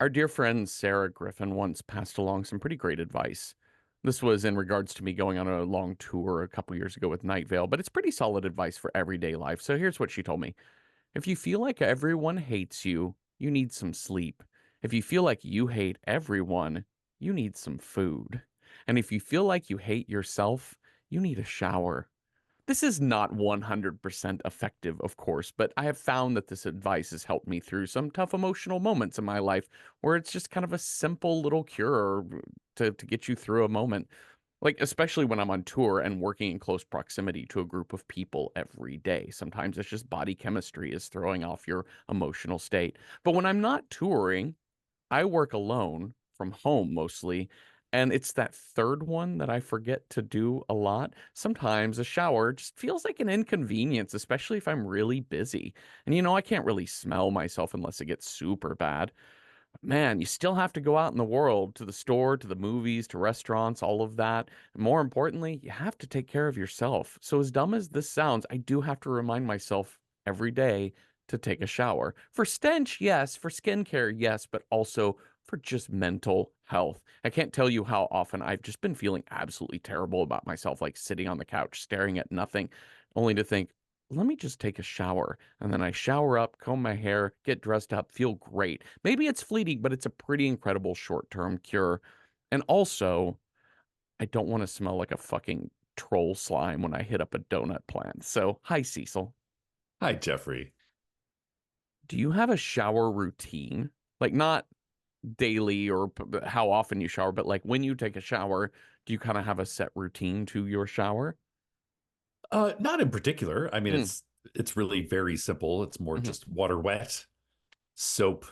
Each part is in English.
Our dear friend Sarah Griffin once passed along some pretty great advice. This was in regards to me going on a long tour a couple years ago with Night Vale, but it's pretty solid advice for everyday life. So here's what she told me. If you feel like everyone hates you, you need some sleep. If you feel like you hate everyone, you need some food. And if you feel like you hate yourself, you need a shower. This is not 100% effective, of course, but I have found that this advice has helped me through some tough emotional moments in my life where it's just kind of a simple little cure to get you through a moment. Like, especially when I'm on tour and working in close proximity to a group of people every day. Sometimes it's just body chemistry is throwing off your emotional state. But when I'm not touring, I work alone from home mostly, and it's that third one that I forget to do a lot. Sometimes a shower just feels like an inconvenience, especially if I'm really busy. And I can't really smell myself unless it gets super bad. Man, you still have to go out in the world to the store, to the movies, to restaurants, all of that. And more importantly, you have to take care of yourself. So, as dumb as this sounds, I do have to remind myself every day to take a shower. For stench, yes. For skincare, yes. But also for just mental health. I can't tell you how often I've just been feeling absolutely terrible about myself, like sitting on the couch staring at nothing, only to think, let me just take a shower. And then I shower up, comb my hair, get dressed up, feel great. Maybe it's fleeting, but it's a pretty incredible short-term cure. And also, I don't want to smell like a fucking troll slime when I hit up a donut plant. So, hi, Cecil. Hi, Jeffrey. Do you have a shower routine? Like, not daily or how often you shower, but like when you take a shower, do you kind of have a set routine to your shower? Not in particular. I mean, Mm, it's really very simple. It's more hmm just water wet, soap,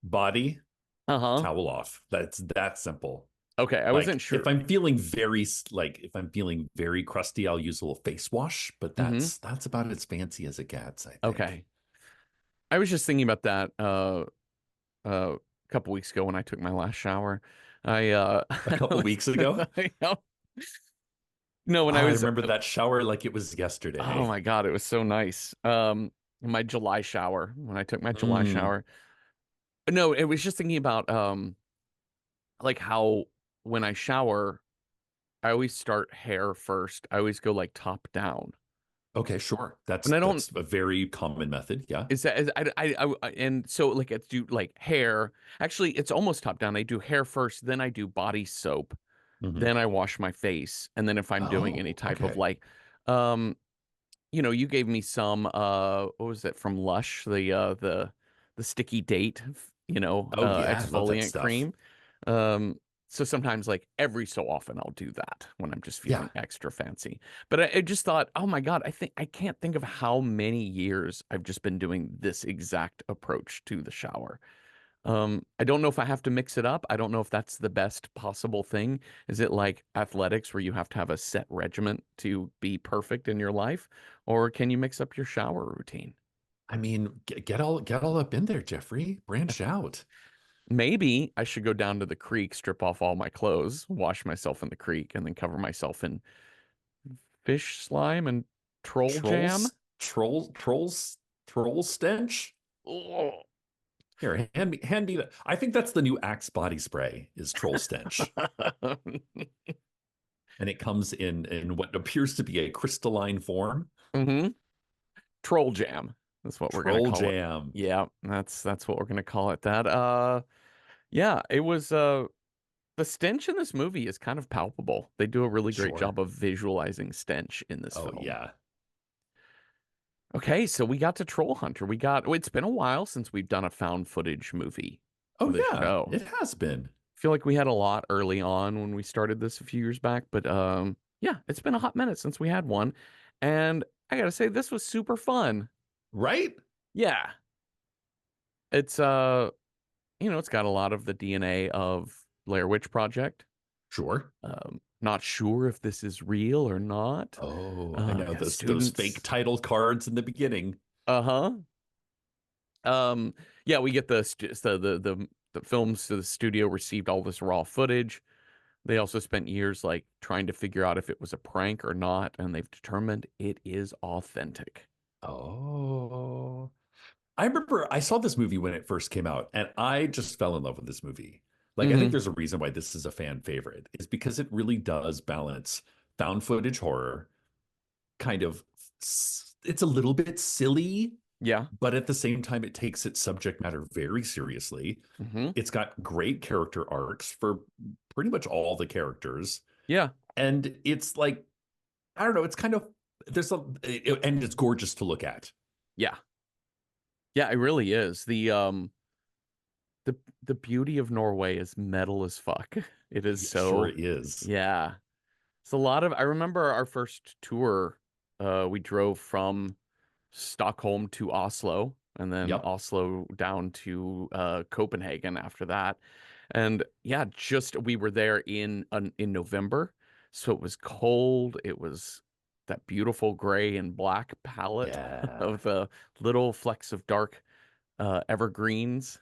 body, Uh-huh. towel off. That's that simple. Okay, I wasn't Like sure. if I'm feeling very crusty, I'll use a little face wash, but Hmm that's about as fancy as it gets, I think. Okay. I was just thinking about that a couple weeks ago when I took my last shower. I A couple weeks ago, I know. No, when I I was remember that shower like it was oh yesterday. my God, it was so nice. My July shower, when I took my July Mm. shower. No, it was just thinking about like how when I shower, I always start hair first. I always go like top down. Okay, sure. And I don't That's a very common method. Yeah. and so like it's do like hair. Actually, it's almost top down. I do hair first, then I do body soap. hmm Then I wash my face. And then if I'm doing any Oh, type of okay. like, um, you gave me some, what was it from Lush? The sticky date, Oh yeah, I love that exfoliant stuff. cream. So sometimes like every so often I'll do that when I'm just feeling Yeah. extra fancy. But I just thought, oh my God, I can't think of how many years I've just been doing this exact approach to the shower. I don't know if I have to mix it up. I don't know if that's the best possible thing. Is it like athletics where you have to have a set regiment to be perfect in your life? Or can you mix up your shower routine? I mean, get all up in there, Jeffrey. Branch out. Maybe I should go down to the creek, strip off all my clothes, wash myself in the creek, and then cover myself in fish slime and troll jam. Troll stench. Ugh. Here, hand me that. I think that's the new Axe body spray is troll stench, and it comes in what appears to be a crystalline form. hmm Troll jam. That's what we're gonna Troll call it. jam. Yeah, that's what we're gonna call it. Yeah, it was the stench in this movie is kind of palpable. They do a really great Sure. job of visualizing stench in this Oh film. yeah. Okay, so we got to Troll Hunter. Well, it's been a while since we've done a found footage movie Oh for this yeah. show. It has been. I feel like we had a lot early on when we started this a few years back, but yeah, it's been a hot minute since we had one. And I gotta say, this was super fun. Right? Yeah. It's it's got a lot of the DNA of Blair Witch Project. Sure. Not sure if this is real or not. Oh, I know Yeah, those fake students. title cards in the beginning. Uh-huh. Yeah, we get the films to the studio received all this raw footage. They also spent years like trying to figure out if it was a prank or not, and they've determined it is authentic. Oh. I remember I saw this movie when it first came out, and I just fell in love with this movie. Like, I think Hmm. there's a reason why this is a fan favorite, is because it really does balance found footage horror, kind of, it's a little bit silly, Yeah. but at the same time, it takes its subject matter very seriously. Hmm. It's got great character arcs for pretty much all the characters. Yeah. And it's like, I don't know, it's kind of, and it's gorgeous to look at. Yeah. Yeah, it really is. The the beauty of Norway is metal as fuck. It is It sure so, is. yeah. It's a lot of, I remember our first tour, we drove from Stockholm to Oslo and then Yep. Oslo down to Copenhagen after that. And yeah, just we were there in November, so it was cold. It was that beautiful gray and black palette Yeah. of the little flecks of dark evergreens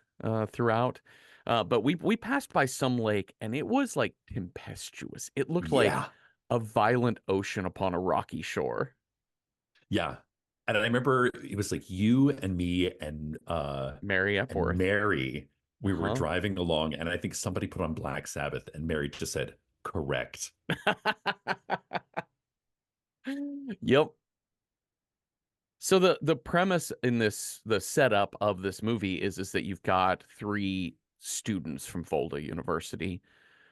throughout. But we passed by some lake and it was like tempestuous. It looked like Yeah. a violent ocean upon a rocky shore. Yeah. And I remember it was like you and me Mary and Epworth. Mary. We were Uh-huh. driving along, and I think somebody put on Black Sabbath, and Mary just said, correct. Yep. So the premise in this the setup of this movie is that you've got three students from Volta University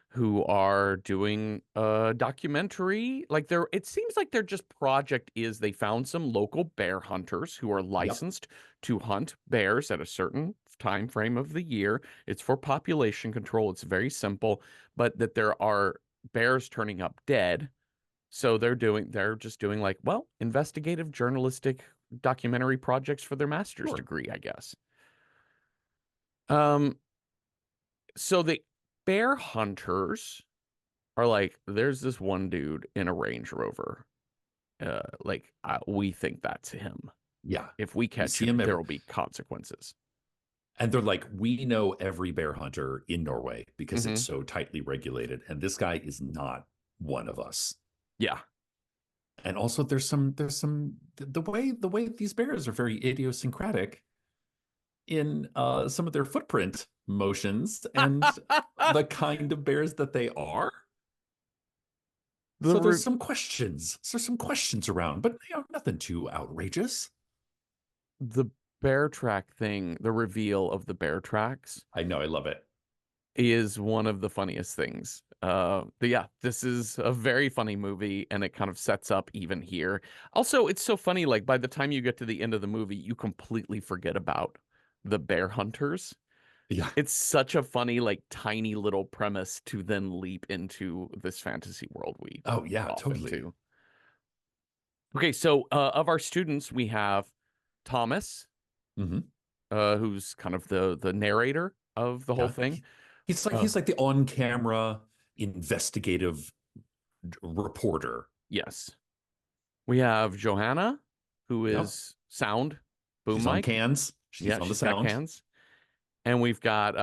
who are doing a documentary. Like they're it seems like their just project is they found some local bear hunters who are Yep. licensed to hunt bears at a certain time frame of the year. It's for population control. It's very simple, but that there are bears turning up dead. So they're just doing like, well, investigative journalistic documentary projects for their master's Sure. degree, I guess. Um, so the bear hunters are like, there's this one dude in a Range Rover. We think that's him. Yeah. If we We catch see him, him there every, will be consequences. and they're like, we know every bear hunter in Norway because it's Hmm. so tightly regulated. And this guy is not one of us. Yeah. And also there's some the way these bears are very idiosyncratic in some of their footprint motions and the kind of bears that they are. The So there's re some questions. There's some questions around, but nothing too outrageous. the bear track thing, the reveal of the bear tracks I know, I love it. is one of the funniest things. But yeah, this is a very funny movie, and it kind of sets up even here. Also, it's so funny, like by the time you get to the end of the movie, you completely forget about the bear hunters. Yeah. It's such a funny, like tiny little premise to then leap into this fantasy world we Oh yeah, off totally. into. Okay, so of our students, we have Thomas, Hmm. who's kind of the narrator of the whole Yeah. thing. He's like Uh, he's like the on-camera investigative reporter. yes. We have Johanna, who Yep. is sound, boom She's on mic. cans. She's Yeah, on the she's got sound. cans. And we've got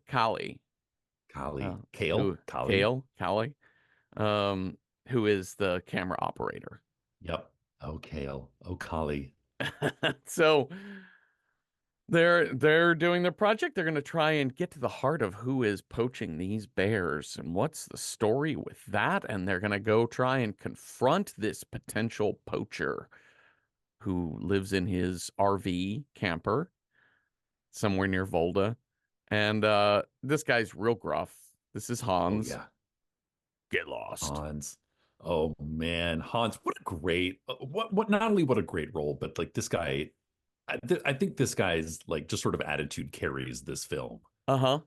Kali, uh, Kali. who Kale. Kali. Kali, um, who is the camera operator. Yep. Oh, Kale. Oh, Kali. So they're doing their project. They're going to try and get to the heart of who is poaching these bears and what's the story with that. And they're going to go try and confront this potential poacher who lives in his RV camper somewhere near Volda. And this guy's real gruff. This is Oh Hans. yeah. Get lost. Hans. Oh man, Hans, what a great what not only what a great role, but like this guy, I think this guy's like just sort of attitude carries this film. Uh-huh.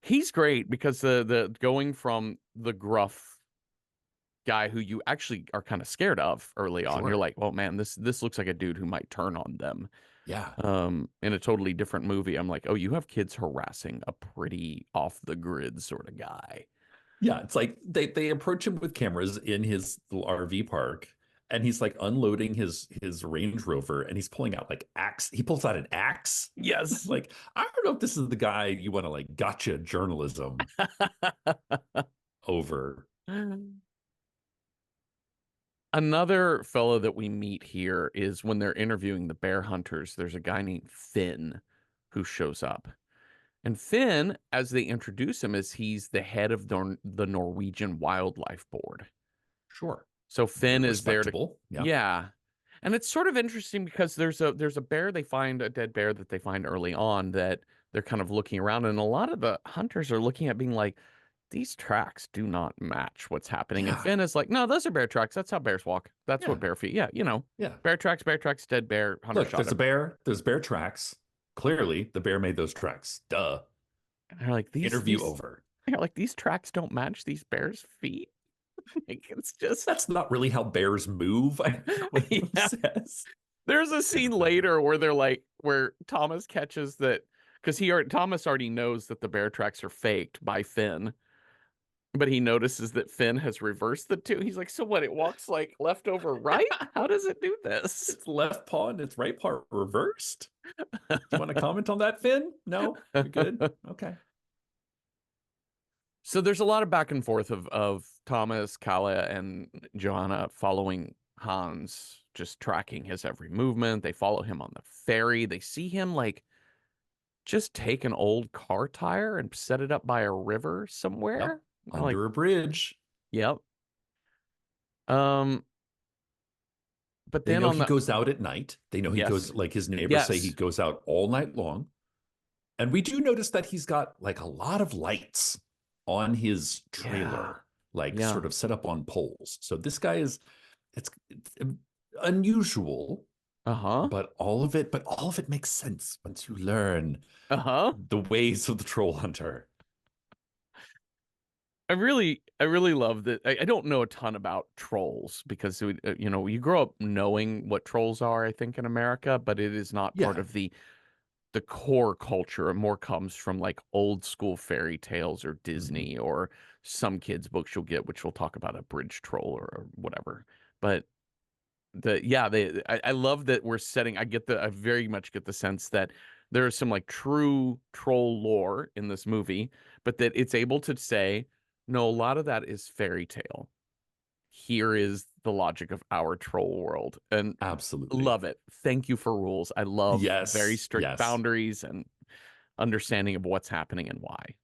He's great because the going from the gruff guy who you actually are kind of scared of early on. You're Sure. like, well, man, this looks like a dude who might turn on them. Yeah. In a totally different movie, I'm like, oh, you have kids harassing a pretty off the grid sort of guy. Yeah, it's like they approach him with cameras in his little RV park, and he's like unloading his Range Rover, and he's pulling out like axe. He pulls out an axe. Yes. Like, I don't know if this is the guy you want to like gotcha journalism over. Another fellow that we meet here is when they're interviewing the bear hunters, there's a guy named Finn who shows up. And Finn, as they introduce him, is he's the head of the Norwegian Wildlife Board. Sure. So Very Finn is there to, respectable. Yeah. yeah. And it's sort of interesting because there's a bear they find, a dead bear that they find early on that they're kind of looking around, and a lot of the hunters are looking at being like, these tracks do not match what's happening. And Yeah. Finn is like, no, those are bear tracks. That's how bears walk. That's what Yeah. bear feet. Yeah, Yeah. bear tracks, dead bear, hunter Look, shot there's a him. bear. There's bear tracks. Clearly, the bear made those tracks. Duh. And they're like, Interview over. they're like, these tracks don't match these bears' feet. Like, it's just, That's not really how bears move, I think one of them yeah. says. There's a scene later where they're like, where Thomas catches that because Thomas already knows that the bear tracks are faked by Finn, but he notices that Finn has reversed the two. He's like, so what? It walks like left over right? How does it do this? Its left paw and its right paw reversed. Do you want to comment on that, Finn? No? You're good? Okay. So there's a lot of back and forth of Thomas, Kala, and Johanna following Hans, just tracking his every movement. They follow him on the ferry. They see him like just take an old car tire and set it up by a river Yep. somewhere. Like, Under a bridge. yep. Um, but They then know on he the goes out at night. They know he yes, goes, like his neighbors say, he yes, goes out all night long. And we do notice that he's got like a lot of lights on his yeah, trailer, like yeah, sort of set up on poles. So this guy is, it's unusual, uh-huh, but all of it makes sense once you learn uh-huh. the ways of the troll hunter. I really love that. I don't know a ton about trolls because you grow up knowing what trolls are, I think, in America, but it is not part Yeah. of the core culture. It more comes from like old school fairy tales or Mhm. Disney or some kids' books you'll get, which will talk about a bridge troll or whatever. But I love that we're setting. I very much get the sense that there is some like true troll lore in this movie, but that it's able to say, no, a lot of that is fairy tale. Here is the logic of our troll world. And Absolutely. love it. Thank you for rules. I love very Yes. strict Yes. boundaries and understanding of what's happening and why.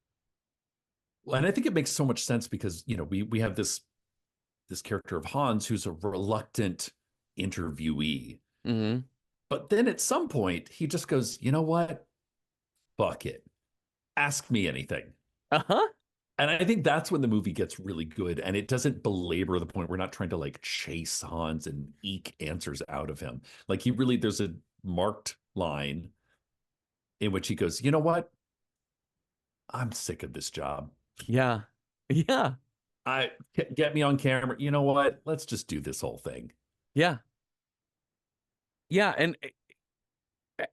Well, and I think it makes so much sense because, we have this character of Hans who's a reluctant interviewee. Hmm. But then at some point, he just goes, you know what? Fuck it. Ask me anything. Uh-huh. And I think that's when the movie gets really good. And it doesn't belabor the point. We're not trying to like chase Hans and eke answers out of him. Like there's a marked line in which he goes, you know what? I'm sick of this job. Yeah. Yeah. I get me on camera. You know what? Let's just do this whole thing. Yeah. Yeah. And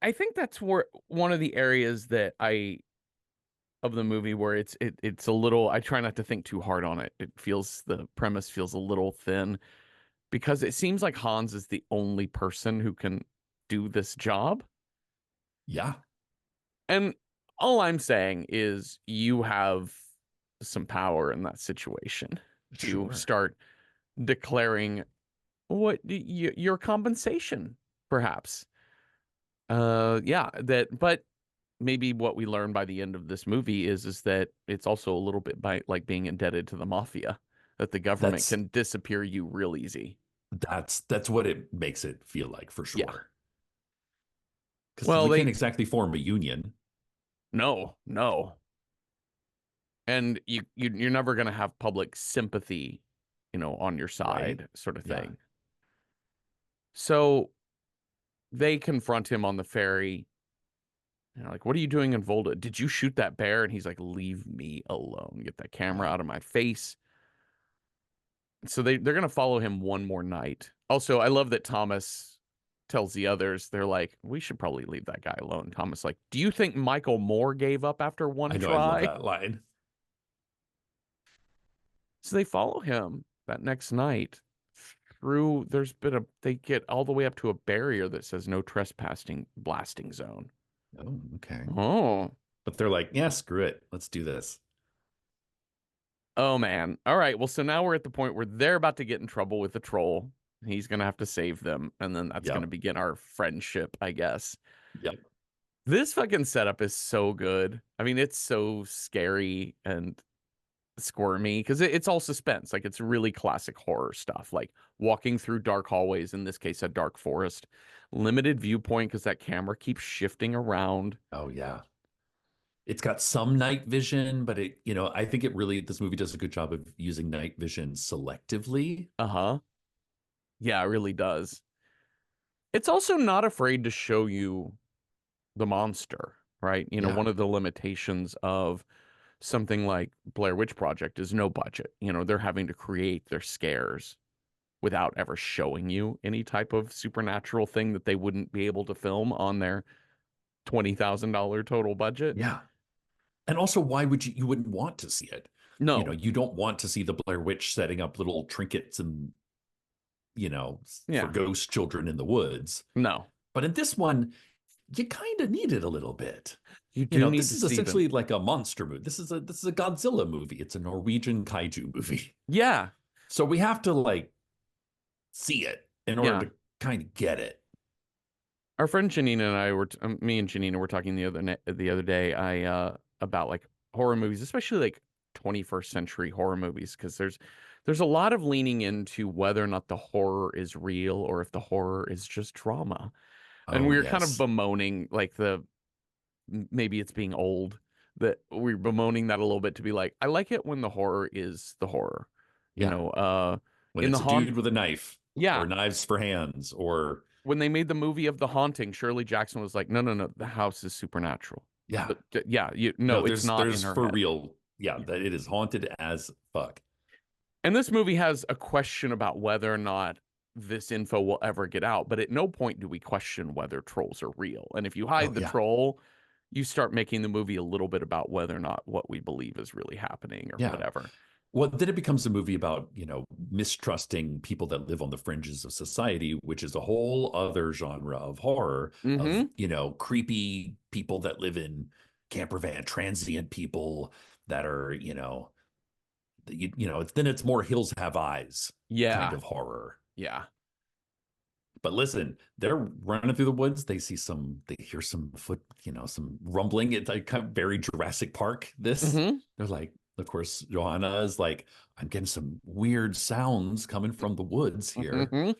I think that's where one of the areas that I of the movie where it's a little I try not to think too hard on it. The premise feels a little thin because it seems like Hans is the only person who can do this job. Yeah, And all I'm saying is you have some power in that situation to sure. start declaring your compensation, perhaps. Yeah, but maybe what we learn by the end of this movie is that it's also a little bit by like being indebted to the mafia, that the government That's can disappear you real easy. that's what it makes it feel like for Yeah. sure. Because Well, we can't exactly form a union. no, no. And you're never going to have public sympathy, on your Right? side sort of Yeah. thing. So they confront him on the ferry. Like, what are you doing in Volta? Did you shoot that bear? And he's like, leave me alone. Get that camera Yeah. out of my face. So they're gonna follow him one more night. Also, I love that Thomas tells the others, they're like, we should probably leave that guy alone. Thomas like, do you think Michael Moore gave up after I one know I love try? that line. So they follow him that next night through they get all the way up to a barrier that says no trespassing blasting zone. Oh, okay. Oh. But they're like, yeah, screw it. Let's do this. Oh man. All right. Well, so now we're at the point where they're about to get in trouble with the troll. He's gonna have to save them, and then that's gonna Yep. begin our friendship, I guess. Yep. This fucking setup is so good. I mean, it's so scary and squirmy because it's all suspense. Like it's really classic horror stuff, like walking through dark hallways, in this case, a dark forest, limited viewpoint because that camera keeps shifting around. Oh yeah. It's got some night vision, but I think this movie does a good job of using night vision selectively. Uh-huh. Yeah, it really does. It's also not afraid to show you the monster, right? Yeah. One of the limitations of something like Blair Witch Project is no budget. They're having to create their scares without ever showing you any type of supernatural thing that they wouldn't be able to film on their $20,000 total budget. Yeah. And also, why would you wouldn't want to see it? No. You don't want to see the Blair Witch setting up little trinkets and, for Yeah. ghost children in the woods. No. But in this one, you kind of need it a little bit. You do need This to is see them. essentially like a monster movie. This is a Godzilla movie. It's a Norwegian kaiju movie. Yeah. So we have to like see it in order Yeah. to kind of get it. Our friend Janina and I were, me and Janina were talking the other day, about like horror movies, especially like 21st century horror movies, because there's a lot of leaning into whether or not the horror is real or if the horror is just drama. And Oh, we were kind of yes. bemoaning like maybe it's being old, that we're bemoaning that a little bit to be like, I like it when the horror is the horror. You Yeah. know, When in the it's a haunt, dude with a knife or yeah, knives for hands or, when they made the movie of The Haunting, Shirley Jackson was like, no, no, no, the house is supernatural. yeah. Yeah, No, no, it's not in there's her for head. real. Yeah, Yeah. that it is haunted as fuck. And this movie has a question about whether or not this info will ever get out, but at no point do we question whether trolls are real. And if you Oh, hide the yeah. troll, you start making the movie a little bit about whether or not what we believe is really happening or Yeah. whatever. Well, then it becomes a movie about, mistrusting people that live on the fringes of society, which is a whole other genre of horror of, Mm-hmm. creepy people that live in camper van, transient people that are, then it's more Hills Have Eyes kind Yeah. of horror. Yeah. But listen, they're running through the woods. They hear some some rumbling. It's like kind of very Jurassic Park. Mm-hmm. They're like, of course, Johanna is like, I'm getting some weird sounds coming from the woods here. Mm-hmm.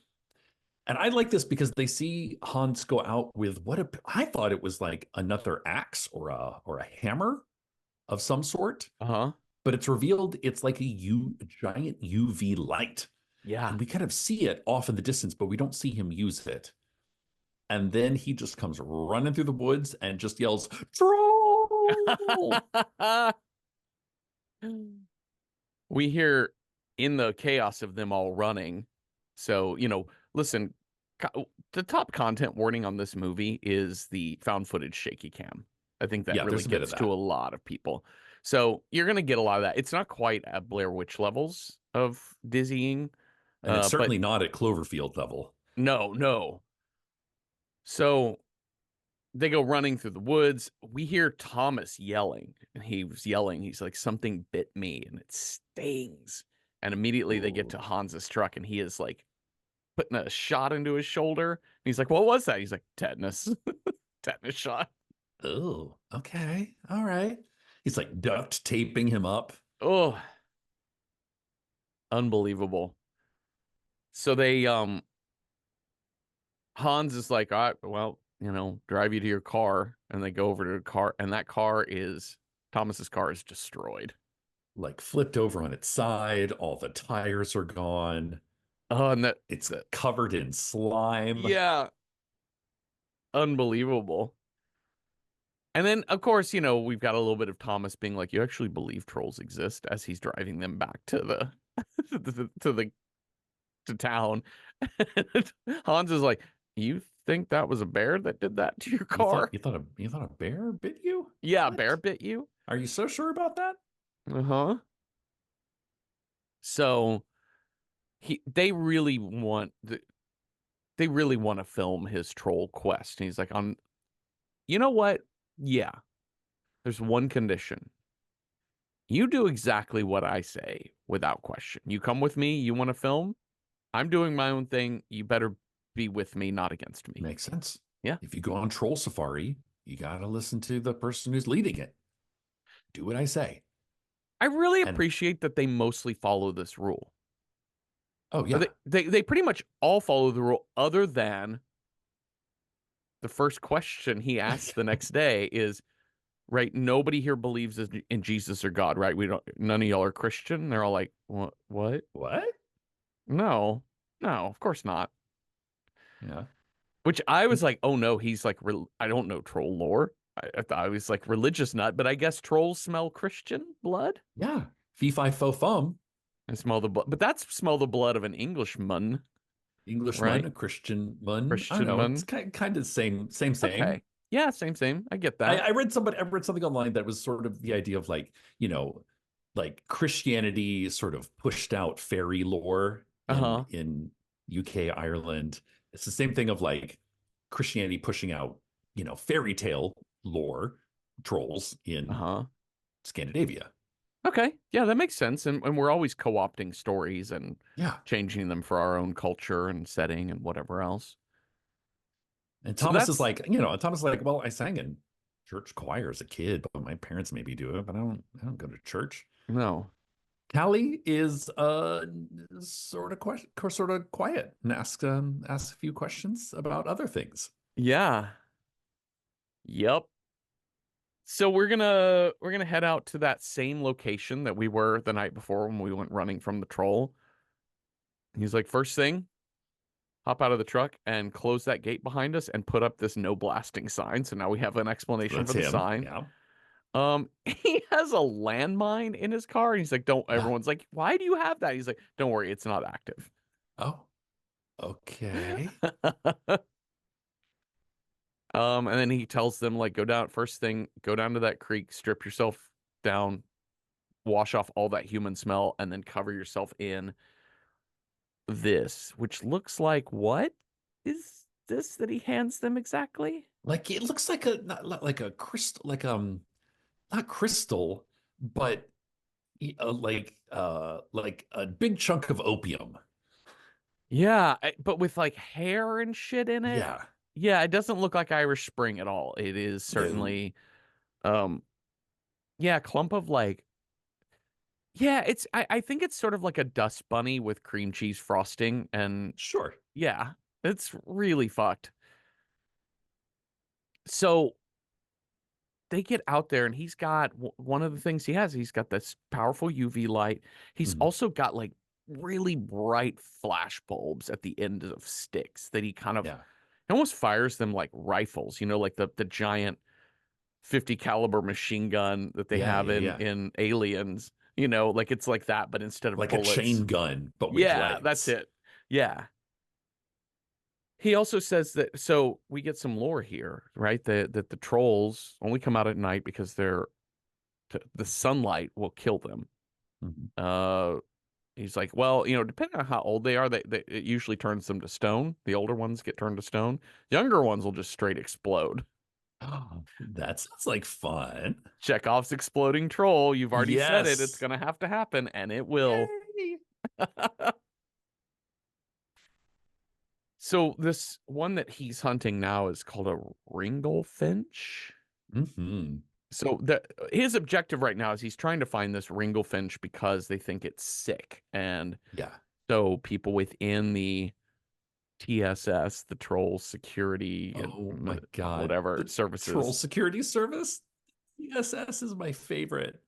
And I like this because they see Hans go out with I thought it was like another axe or a hammer of some sort, Uh-huh. but it's revealed it's like a giant UV light. Yeah. And we kind of see it off in the distance, but we don't see him use it. And then he just comes running through the woods and just yells, "Troll!" We hear in the chaos of them all running. So, listen, the top content warning on this movie is the found footage shaky cam. I think that Yeah, really there's a bit of gets to that. a lot of people. So you're going to get a lot of that. It's not quite at Blair Witch levels of dizzying, And it's but certainly not at Cloverfield level. no, no. So they go running through the woods. We hear Thomas yelling, and he was yelling. He's like, something bit me and it stings. And immediately they get Ooh. to Hans's truck, and he is like putting a shot into his shoulder. And he's like, what was that? He's like, tetanus, tetanus shot. Oh, okay. All right. He's like duct taping him up. Oh, unbelievable. So Hans is like, all right, well, drive you to your car. And they go over to the car, and Thomas's car is destroyed. Like flipped over on its side. All the tires are gone. Oh, and It's covered in slime. yeah, unbelievable. And then, of course, we've got a little bit of Thomas being like, you actually believe trolls exist, as he's driving them back to the to town. Hans is like, you think that was a bear that did that to your You thought car? you thought a bear bit you? Yeah, bear What? bit you. Are you so sure about that? Uh-huh. So they really want to film his troll quest. And he's like, you know what? Yeah, there's one condition. You do exactly what I say without question. You come with me, you want to film? I'm doing my own thing. You better be with me, not against me. Makes sense. Yeah. If you go on troll safari, you got to listen to the person who's leading it. Do what I say. I really And appreciate that they mostly follow this rule. oh, Or yeah. they pretty much all follow the rule, other than the first question he asks the next day is, right, nobody here believes in Jesus or God, right? We don't, none of y'all are Christian. They're all like, what? What? No, no, of course not. Yeah. Which I was And like, oh no, he's like, I don't know troll lore. I thought I was like religious nut, but I guess trolls smell Christian blood. yeah. Fee, fi, fo, fum. I smell the blood, but that's smell the blood of an Englishman, Englishman, right? a Christian man. I don't Christian know. It's man. kind of same. Okay. Yeah, same, same. I get I, that. I read somebody I read something online that was sort of the idea of like, like Christianity sort of pushed out fairy lore Uh-huh. in UK, Ireland. It's the same thing of like Christianity pushing out, fairy tale lore, trolls in Uh-huh. Scandinavia. Okay. Yeah, that makes sense. And we're always co-opting stories and Yeah. changing them for our own culture and setting and whatever else. And So Thomas is that's like, Thomas is like, well, I sang in church choir as a kid, but my parents maybe do it, but I don't go to church. no. Callie is sort of quiet and asks a few questions about other things. Yeah. Yep. So we're gonna head out to that same location that we were the night before when we went running from the troll. He's like, first thing, hop out of the truck and close that gate behind us and put up this no blasting sign. So now we have an So explanation that's for the him. sign. Yeah. He has a landmine in his car. And he's like, don't, Yeah. everyone's like, why do you have that? He's like, don't worry, it's not active. Oh, okay. And then he tells them, like, go down, first thing, go down to that creek, strip yourself down, wash off all that human smell, and then cover yourself in this, which looks like what is this that he hands them exactly? Like it looks like a not like a crystal, not crystal, but like a big chunk of opium. Yeah, but with like hair and shit in it. Yeah. Yeah, it doesn't look like Irish Spring at all. It is No. certainly, um, yeah, a clump of like, yeah, I think it's sort of like a dust bunny with cream cheese frosting. And Sure. yeah, it's really fucked. So they get out there and he's got one of the things he's got this powerful UV light. He's Mhm. also got like really bright flash bulbs at the end of sticks that he kind of Yeah. he almost fires them like rifles, like the giant 50 caliber machine gun that they Yeah. have Yeah. Yeah. in Aliens, like it's like that, but instead of Like a bullets. chain gun, but with Yeah, that's legs. it. Yeah. He also says that so we get some lore here, right? That the trolls only come out at night because the sunlight will kill them. Mhm. Uh he's like, well, depending on how old they are, it usually turns them to stone. The older ones get turned to stone. Younger ones will just straight explode. Oh, that sounds like fun. Chekhov's exploding troll. You've already said it. It's Yes. gonna have to happen, and it will. Yay. So this one that he's hunting now is called a ringle finch. Hmm. So his objective right now is he's trying to find this ringle finch because they think it's sick, and Yeah. so people within the TSS, the troll security, Oh my God. whatever The troll services, security service? CSS is my favorite.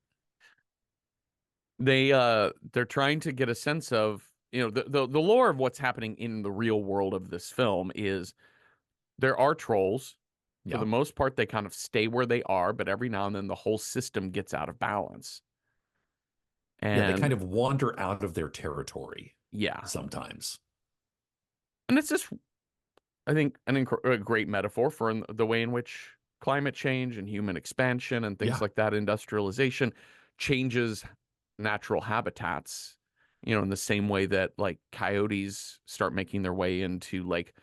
they're trying to get a sense of the lore of what's happening in the real world of this film is there are trolls. For the Yeah. most part, they kind of stay where they are, but every now and then the whole system gets out of balance. Yeah, they kind And of wander out of their territory yeah, sometimes. and it's just I think a great metaphor for the way in which climate change and human expansion and things Yeah. like that, industrialization changes natural habitats, in the same way that like coyotes start making their way into like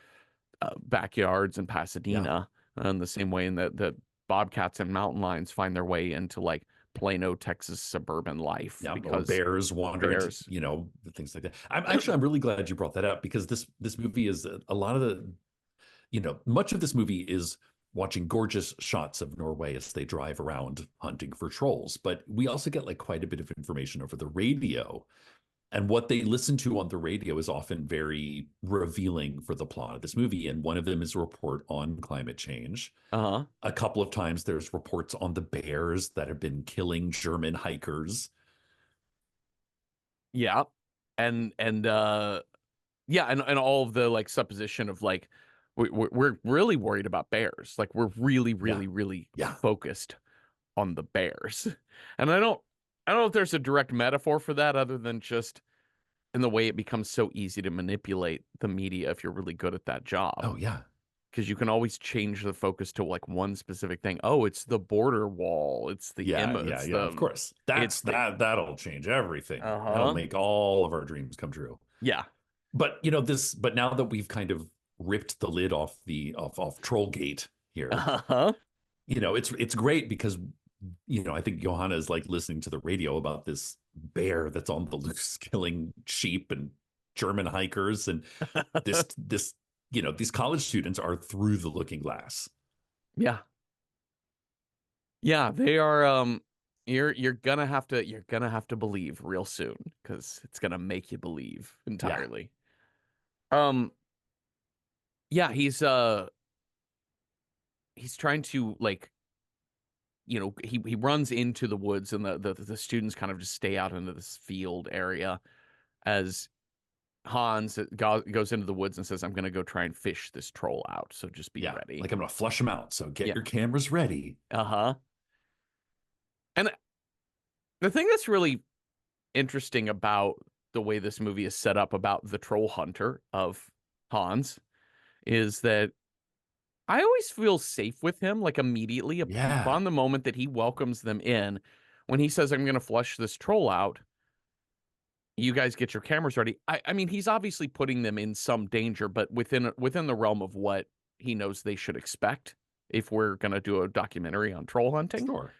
backyards in Yeah. Pasadena, in the same way in that bobcats and mountain lions find their way into like Plano, Texas suburban life Yeah, or because bears wander into, bears. things like that. I'm really glad you brought that up because this movie is a lot of much of this movie is watching gorgeous shots of Norway as they drive around hunting for trolls. But we also get like quite a bit of information over the radio. And what they listen to on the radio is often very revealing for the plot of this movie. And one of them is a report on climate change. Uh-huh. A couple of times there's reports on the bears that have been killing German hikers. Yeah. And yeah, and all of the like supposition of like we're really worried about bears. Like we're really, Yeah. really, really Yeah. focused on the bears. And I don't know if there's a direct metaphor for that other than just in the way it becomes so easy to manipulate the media if you're really good at that job. Oh, yeah. Because you can always change the focus to like one specific thing. Oh, it's the border wall. Yeah. Yeah. Yeah. Of course. It's the That'll change everything. That'll uh-huh. make all of our dreams come true. Yeah. But but now that we've kind of ripped the lid off off Trollgate here, Uh-huh. it's great because I think Johanna is like listening to the radio about this bear that's on the loose killing sheep and German hikers, and this these college students are through the looking glass. Yeah. Yeah, they are you're gonna have to believe real soon because it's gonna make you believe Yeah, entirely. Um yeah, he's trying to like he runs into the woods and the students kind of just stay out into this field area as Hans goes into the woods and says, I'm gonna go try and fish this troll out, so just be yeah. ready. Like I'm gonna flush them out. So get Yeah. your cameras ready. Uh-huh. And the thing that's really interesting about the way this movie is set up about the troll hunter of Hans is that I always feel safe with him, like immediately Yeah, upon the moment that he welcomes them in. When he says, I'm going to flush this troll out, you guys get your cameras ready. I mean, he's obviously putting them in some danger, but within the realm of what he knows they should expect if we're going to do a documentary on troll hunting. sure.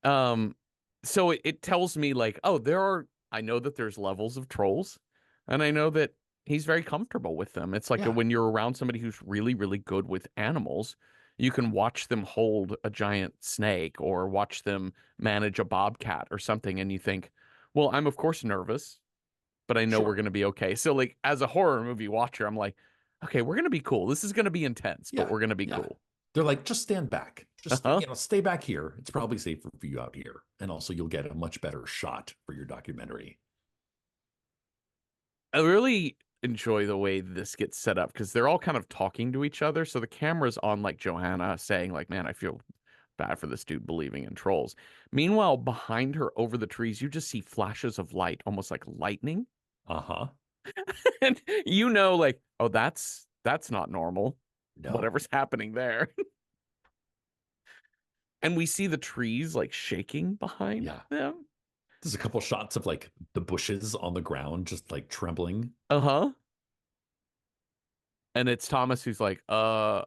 Um, so it tells me like, oh, I know that there's levels of trolls, and I know that he's very comfortable with them. It's like Yeah, when you're around somebody who's really, really good with animals, you can watch them hold a giant snake or watch them manage a bobcat or something, and you think, well, I'm of course nervous, but I know we're sure. gonna be okay. So like as a horror movie watcher, I'm like, okay, we're gonna be cool. This is gonna be intense, but Yeah, we're gonna be yeah. cool. They're like, just stand back. Just, Uh-huh. stay back here. It's probably safer for you out here. And also you'll get a much better shot for your documentary. I really enjoy the way this gets set up because they're all kind of talking to each other. So the camera's on like Johanna saying, like, man, I feel bad for this dude believing in trolls. Meanwhile, behind her over the trees, you just see flashes of light, almost like lightning. Uh-huh. And like, oh, that's not normal. No. Whatever's happening there. And we see the trees like shaking behind Yeah. them. There's a couple shots of like the bushes on the ground just like trembling. Uh-huh. And it's Thomas who's like, do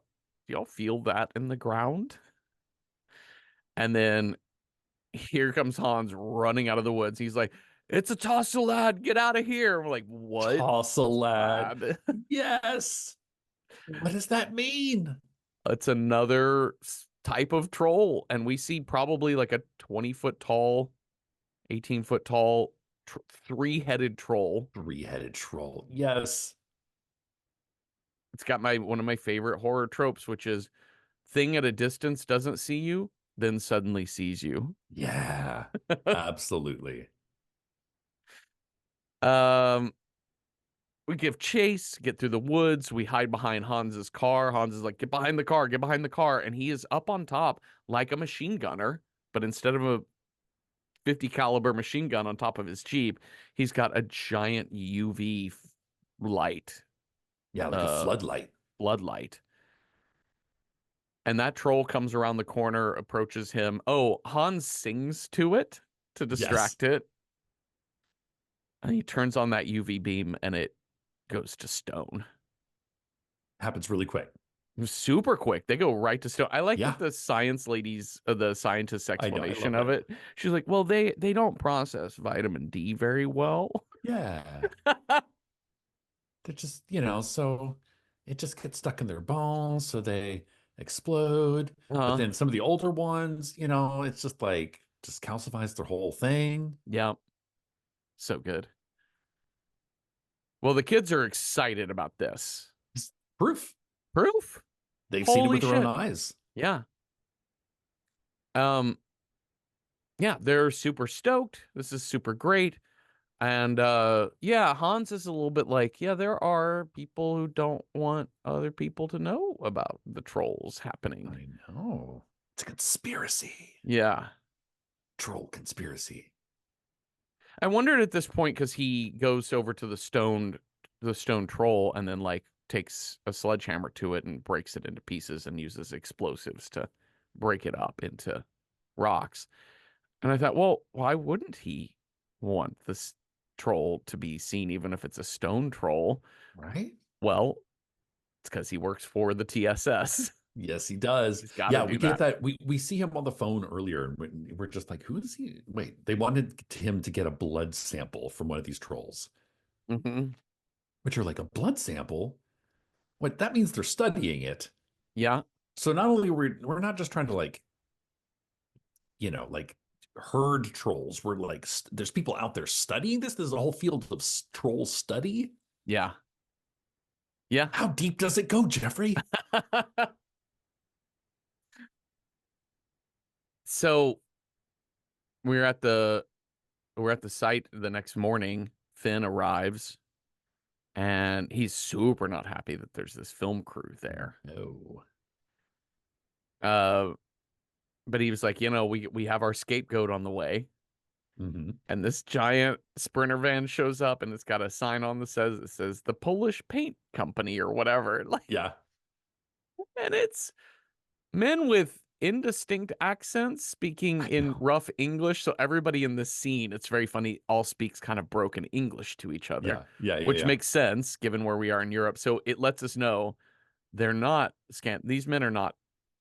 y'all feel that in the ground? And then here comes Hans running out of the woods. He's like, it's a Tossel lad, get out of here. We're like, what Tossle lad. lad? Yes. What does that mean? It's another type of troll. And we see probably like a 20-foot tall, 18-foot tall, three-headed troll. Three-headed troll. Yes. It's got one of my favorite horror tropes, which is thing at a distance doesn't see you, then suddenly sees you. Yeah. Absolutely. Um, we give chase, get through the woods, we hide behind Hans's car. Hans is like, get behind the car, get behind the car. And he is up on top like a machine gunner, but instead of a 50 caliber machine gun on top of his Jeep, he's got a giant UV light, Yeah, like a uh, floodlight. floodlight. And that troll comes around the corner, approaches him. Oh, Hans sings to it to Yes. distract it. And he turns on that UV beam and it goes to stone. Happens really quick. Super quick. They go right to stone. I like that Yeah, the science ladies, the scientist's I know. I explanation love of it. it. She's like, well, they don't process vitamin D very well. Yeah. They're just, so it just gets stuck in their bones, so they explode. But Uh, then some of the older ones, it's just like just calcifies their whole thing. yeah, so good. Well, the kids are excited about this. It's proof. Proof? They've seen it Holy with their own shit. eyes. Yeah. Um, yeah, they're super stoked. This is super great. And yeah, Hans is a little bit like, yeah, there are people who don't want other people to know about the trolls happening. I know. It's a conspiracy. Yeah. Troll conspiracy. I wondered at this point because he goes over to the stone troll and then like takes a sledgehammer to it and breaks it into pieces and uses explosives to break it up into rocks. And I thought, well, why wouldn't he want this troll to be seen, even if it's a stone troll? Right? Well, it's because he works for the TSS. Yes, he does. He's got to Yeah, we do get that. that. We see him on the phone earlier, and we're just like, who is he? Wait, they wanted him to get a blood sample from one of these trolls, Hmm. which are like a blood sample. What that means they're studying it. Yeah, So not only we're not just trying to like herd trolls. We're like there's people out there studying this. There's a whole field of troll study. yeah, yeah. How deep does it go, Jeffrey? So we're at the we're at the site the next morning. Finn arrives and he's super not happy that there's this film crew there. No. Uh, but he was like, we have our scapegoat on the way, Hmm. and this giant sprinter van shows up, and it's got a sign on that says the Polish Paint Company or whatever, like, Yeah. and it's men with indistinct accents speaking I in know. rough English. So everybody in this scene, it's very funny, all speaks kind of broken English to each other, Yeah. Yeah. Yeah. which Yeah. makes sense given where we are in Europe. So it lets us know they're not these men are not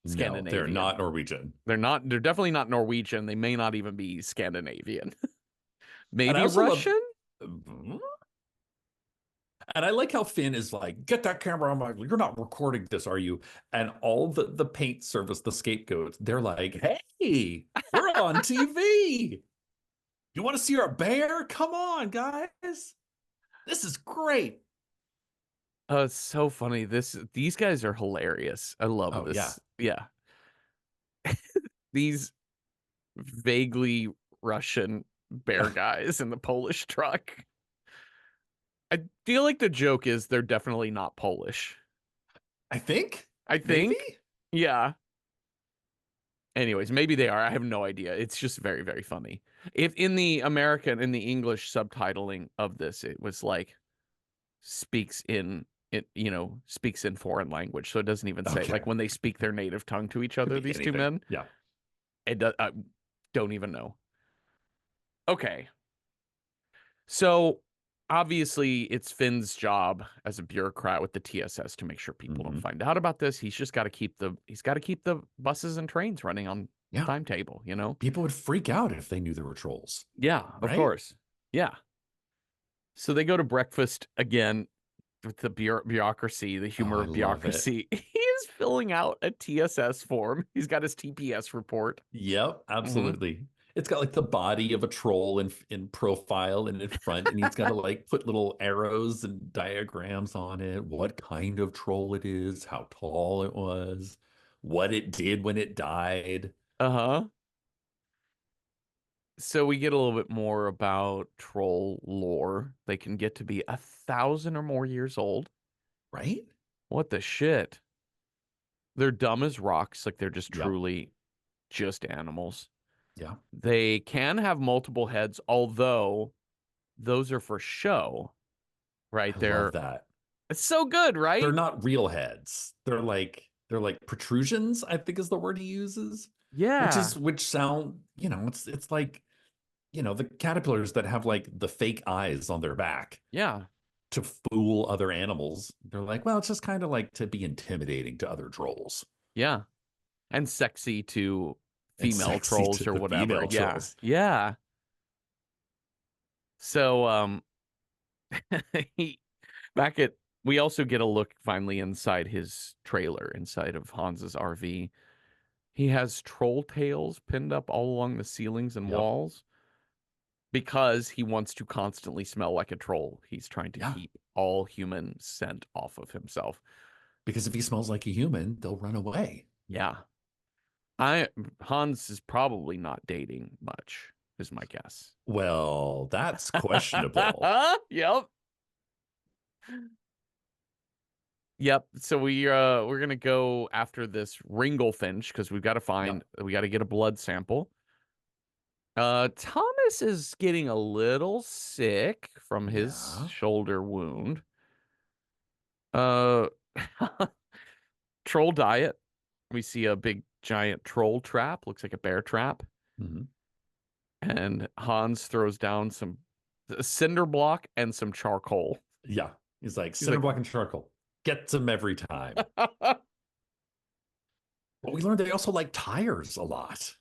No, they're Scandinavian. not Norwegian. They're definitely not Norwegian. They may not even be Scandinavian. And I Maybe also love, Russian? and I like how Finn is like, get that camera on my, you're not recording this, are you? And all the paint service, the scapegoats, they're like, hey, we're on TV. You want to see our bear? Come on, guys. This is great. It's so funny. These guys are hilarious. I love Oh, yeah. this. Yeah. These vaguely Russian bear guys in the Polish truck. I feel like the joke is they're definitely not Polish. I think, I maybe. think. Yeah. Anyways, maybe they are. I have no idea. It's just very, very funny. If in the English subtitling of this, it was like speaks in foreign language. So it doesn't even say like Okay. when they speak their native tongue to each Could other, be these two anything. men. Yeah. It does, I don't even know. Okay. So obviously it's Finn's job as a bureaucrat with the TSS to make sure people don't Hmm. find out about this. He's got to keep the buses and trains running on Yeah. timetable, you know? People would freak out if they knew there were trolls, Yeah, of right? course. Yeah. So they go to breakfast again with the bureaucracy, the Oh, humor I of love it. bureaucracy. He is filling out a TSS form. He's got his TPS report. Yep, Hmm. absolutely. It's got like the body of a troll in profile and in front, and he's got to like put little arrows and diagrams on it, what kind of troll it is, how tall it was, what it did when it died, Uh-huh. So we get a little bit more about troll lore. They can get to be 1,000 or more years old. right? What the shit? They're dumb as rocks, like they're just Yep. truly just animals. Yeah. They can have multiple heads, although those are for show, right? I love that. It's so good, They're right? not real heads. They're like protrusions, I think is the word he uses, Yeah. which sound, it's like, the caterpillars that have like the fake eyes on their back. Yeah. to fool other animals. They're like, well, it's just kind of like to be intimidating to other trolls Yeah. And sexy to and female sexy to trolls or the whatever. female Yeah. trolls. Yeah. So he, back at we also get a look finally inside his trailer, inside of Hans's RV. He has troll tails pinned up all along the ceilings and Yep. walls because he wants to constantly smell like a troll. He's trying to Yeah. keep all human scent off of himself. Because if he smells like a human, they'll run away. Yeah. I Hans is probably not dating much, is my guess. Well, that's questionable. Yep. Yep. So we're gonna go after this Ringlefinch because Yep. we gotta get a blood sample. Thomas is getting a little sick from his Yeah. shoulder wound. Uh Troll diet. We see a big giant troll trap, looks like a bear trap, Hmm. and Hans throws down some a cinder block and some charcoal. Yeah. He's like, He's cinder like, block and charcoal. Gets him every time. But we learned they also like tires a lot.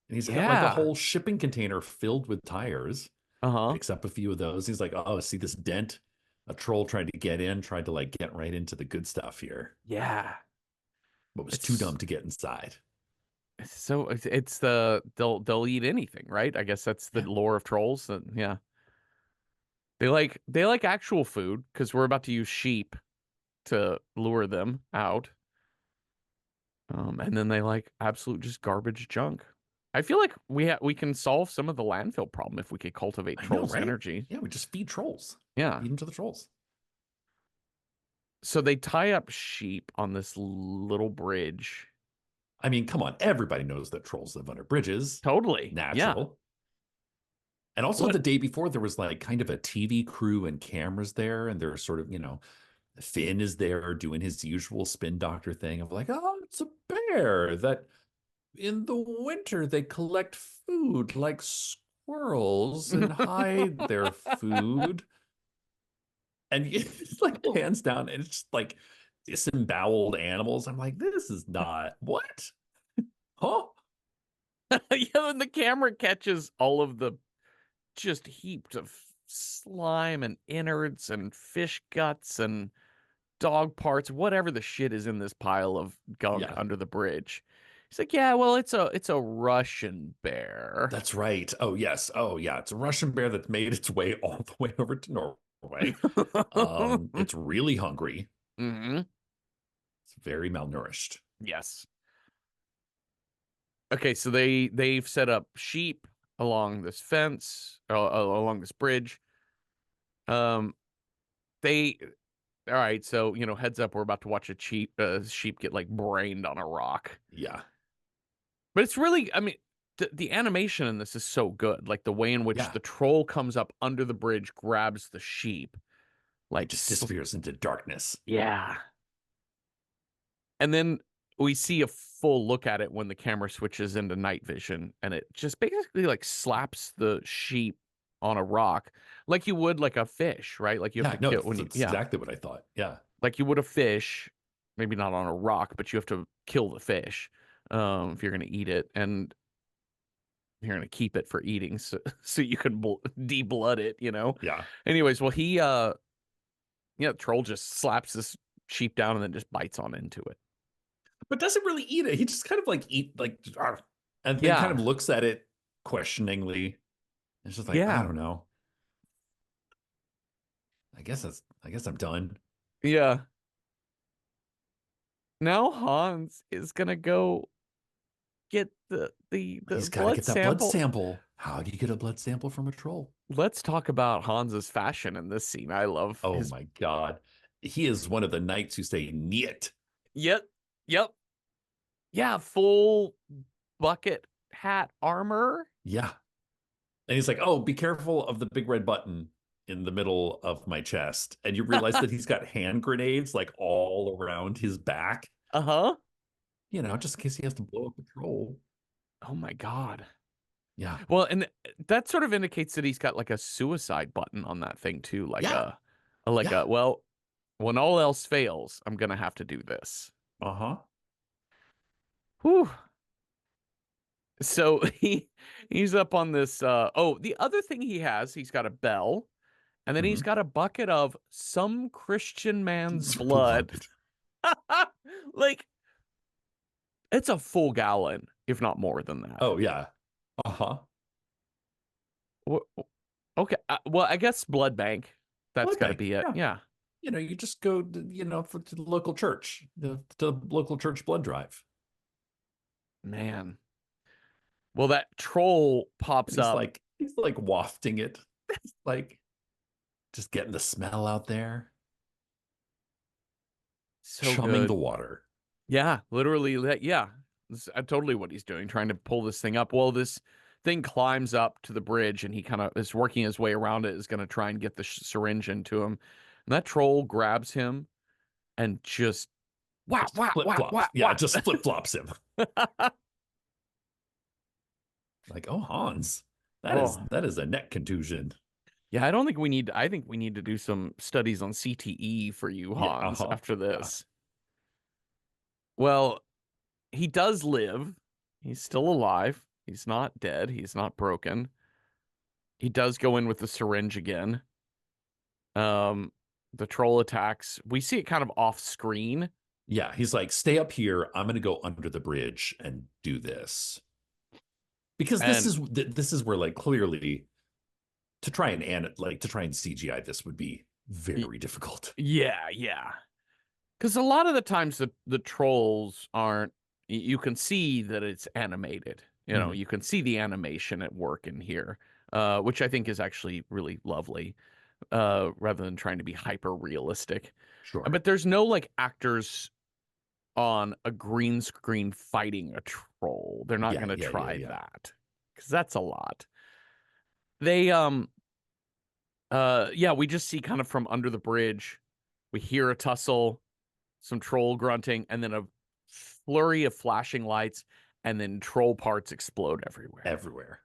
And he's got like a yeah. whole shipping container filled with tires. Uh-huh. Picks up a few of those. He's like, oh, see this dent? A troll tried to get in, tried to like get right into the good stuff here, Yeah. but was too It's dumb to get inside. so it's the they'll eat anything, right? I guess that's the Yeah. lore of trolls. Yeah. They like actual food because we're about to use sheep to lure them out. And then they like absolute just garbage junk. I feel like we can solve some of the landfill problem if we could cultivate I know, trolls' right? energy. Yeah, we just feed trolls. Yeah. Feed them to the trolls. So they tie up sheep on this little bridge. I mean, come on, everybody knows that trolls live under bridges. Totally. Yeah. Natural. And also What? the day before, there was like kind of a TV crew and cameras there, and they're sort of, Finn is there doing his usual spin doctor thing of like, oh, it's a bear that in the winter they collect food like squirrels and hide their food. And it's like hands down, and it's just like disemboweled animals. I'm like, this is not what? Huh? Yeah, and the camera catches all of the just heaped of slime and innards and fish guts and dog parts, whatever the shit is in this pile of gunk Yeah, under the bridge. He's like, yeah, well, it's a Russian bear. that's right. Oh, yes. Oh, yeah. It's a Russian bear that's made its way all the way over to Norway. It's really hungry. Hmm. It's very malnourished. Yes. Okay, so they've set up sheep along this fence, along this bridge. Um, they all right. So heads up, we're about to watch a sheep get like brained on a rock. Yeah. But it's really, I mean, the animation in this is so good. Like the way in which Yeah. the troll comes up under the bridge, grabs the sheep, It like just disappears into darkness. yeah. And then we see a full look at it when the camera switches into night vision, and it just basically like slaps the sheep on a rock, like you would like a fish, right? Like you have Yeah, to no, kill that's, when you, that's yeah, exactly what I thought. Yeah. like you would a fish, maybe not on a rock, but you have to kill the fish, if you're gonna eat it, and you're gonna keep it for eating, so so you can de-blood it. Yeah. Anyways, well troll just slaps this sheep down and then just bites on into it. But doesn't really eat it. He just kind of like eat like "Argh," and then kind Yeah, of looks at it questioningly. It's just like, I yeah, don't know. I guess I'm done. yeah. Now Hans is gonna go get the He's got to blood get that blood sample. sample. How do you get a blood sample from a troll? Let's talk about Hans's fashion in this scene. I love Oh his. my God. He is one of the knights who say niet. Yep, yep, yeah, full bucket hat armor. Yeah. And he's like, oh, be careful of the big red button in the middle of my chest. And you realize that he's got hand grenades like all around his back, Uh-huh. just in case he has to blow up a troll. Oh my God. Yeah. Well, and that sort of indicates that he's got like a suicide button on that thing too, like Yeah. Like Yeah. a, well, when all else fails, I'm gonna have to do this. Uh-huh. Whew. So he's up on this oh, the other thing he's got a bell, and then he's Hmm. got a bucket of some Christian man's It's blood. blood. Like it's a full gallon, if not more than that. Oh yeah. Uh-huh. Wh- Okay, well, I guess blood bank. That's Blood got to bank. be it. Yeah. Yeah, You just go to the local church, to the local church blood drive. man. Well, that troll And pops up. he's like wafting it, like just getting the smell out there, So chumming the good. water. Yeah, literally. Yeah, this is totally what he's doing, trying to pull this thing up. Well, this thing climbs up to the bridge, and he kind of is working his way around it. Is going to try and get the syringe into him, and that troll grabs him and just whap Just whap flip whap flops. whap Yeah, whap. just flip flops him. Like, oh, Hans, Oh, that is a neck contusion. yeah. I don't think we need. I think we need to do some studies on CTE for you, Yeah, Hans, uh-huh. after Yeah. this. Well, he does live. He's still alive. He's not dead. He's not broken. He does go in with the syringe again. Um, the troll attacks. We see it kind of off screen, Yeah, he's like, stay up here. I'm gonna go under the bridge and do this. Because and this is where like clearly to try and CGI this would be y- very difficult. yeah, yeah. Because a lot of the times the trolls aren't. You can see that it's animated. Mhm. You can see the animation at work in here, which I think is actually really lovely. Rather than trying to be hyper realistic. Sure. But there's no like actors on a green screen fighting a troll. They're not Yeah, going to yeah, yeah, try yeah. that because that's a lot. They yeah, we just see kind of from under the bridge. We hear a tussle, some troll grunting, and then a flurry of flashing lights, and then troll parts explode everywhere. Everywhere.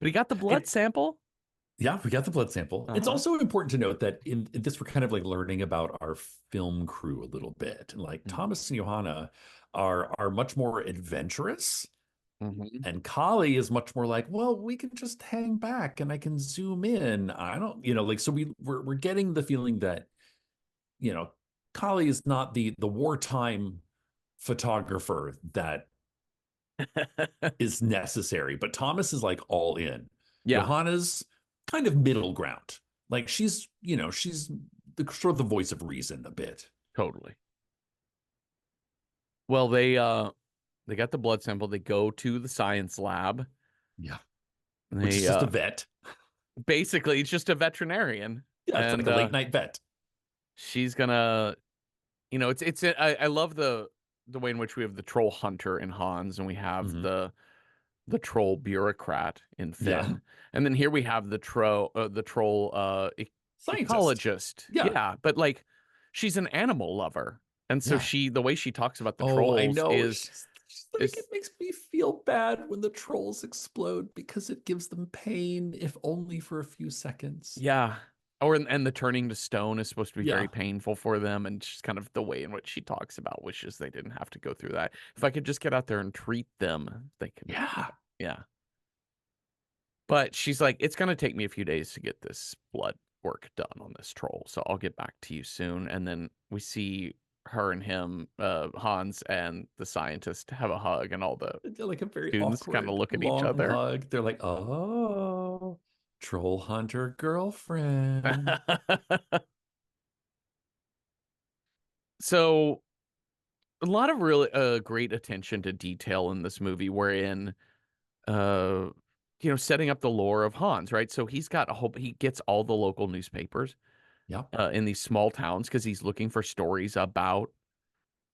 But he got the blood And sample. yeah, we got the blood sample. It's Uh-huh. also important to note that in this, we're kind of like learning about our film crew a little bit. And like Mm-hmm. Thomas and Johanna are much more adventurous, Mm-hmm. and Kali is much more like, well, we can just hang back and I can zoom in. I don't, like so we're getting the feeling that, you know, Kali is not the wartime photographer that is necessary, but Thomas is like all in. Yeah, Johanna's kind of middle ground. Like she's the sort of the voice of reason a bit. totally. Well, they got the blood sample. They go to the science lab. Yeah. And Which is they just a vet. basically it's just a veterinarian, Yeah, it's like and a late night vet. she's gonna, I love the way in which we have the troll hunter in Hans, and we have Hmm. the troll bureaucrat in Yeah. Finn, and then here we have the troll Scientist. ecologist. Yeah. Yeah, but like she's an animal lover, and so Yeah. the way she talks about the Oh, I trolls know. She's like, it is makes me feel bad when the trolls explode because it gives them pain, if only for a few seconds. yeah. Or and the turning to stone is supposed to be very Yeah. painful for them, and just kind of the way in which she talks about wishes they didn't have to go through that. If I could just get out there and treat them, they can, Yeah. yeah. But she's like, it's gonna take me a few days to get this blood work done on this troll, so I'll get back to you soon. And then we see her and him, Hans and the scientist, have a hug, and all the They're like a very students kind of awkward look at each long other. hug. They're like, oh, troll hunter girlfriend. So a lot of really great attention to detail in this movie, wherein uh setting up the lore of Hans, right? So he gets all the local newspapers Yep. in these small towns because he's looking for stories about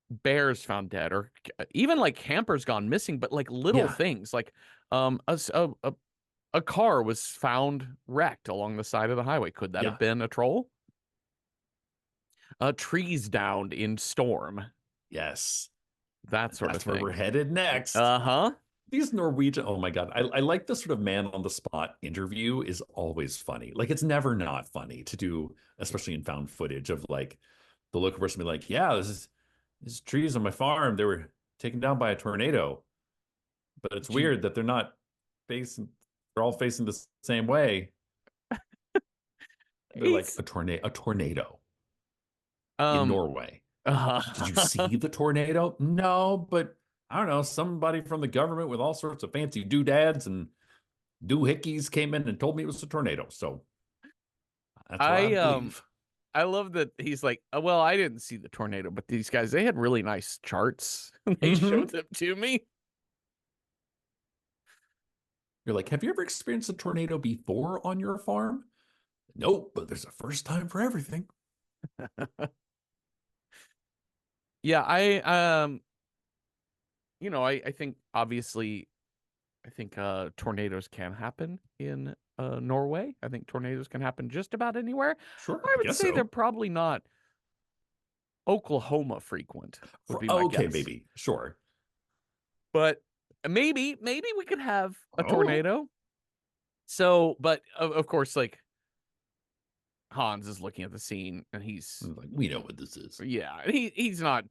bears found dead, or even like campers gone missing, but like little Yeah. things like a car was found wrecked along the side of the highway. Could that have Yeah. been a troll? Trees downed in storm, Yes. that sort of That's where we're thing. headed next. Uh-huh. these Norwegian, oh my God. I like the sort of man on the spot interview is always funny. Like it's never not funny to do, especially in found footage of like the local person be like, yeah, these trees on my farm, they were taken down by a tornado. But it's Gee, weird that facing, they're all facing the same way. They're like he's a tornado in um Norway. uh, Did you see the tornado? No, but I don't know. Somebody from the government with all sorts of fancy doodads and doohickeys came in and told me it was a tornado. So that's what I I believe. I love that he's like, "Oh, well, I didn't see the tornado, but these guys, they had really nice charts. They Hmm. showed them to me." You're like, have you ever experienced a tornado before on your farm? Nope, but there's a first time for everything. Yeah, I think obviously I think tornadoes can happen in Norway. I think tornadoes can happen just about anywhere. Sure, I I would guess say they're so. probably not Oklahoma frequent, would be my Okay, guess. baby. Sure. But maybe we could have a Oh, tornado. So, but of course, like Hans is looking at the scene and he's like we know what this is. yeah, he's not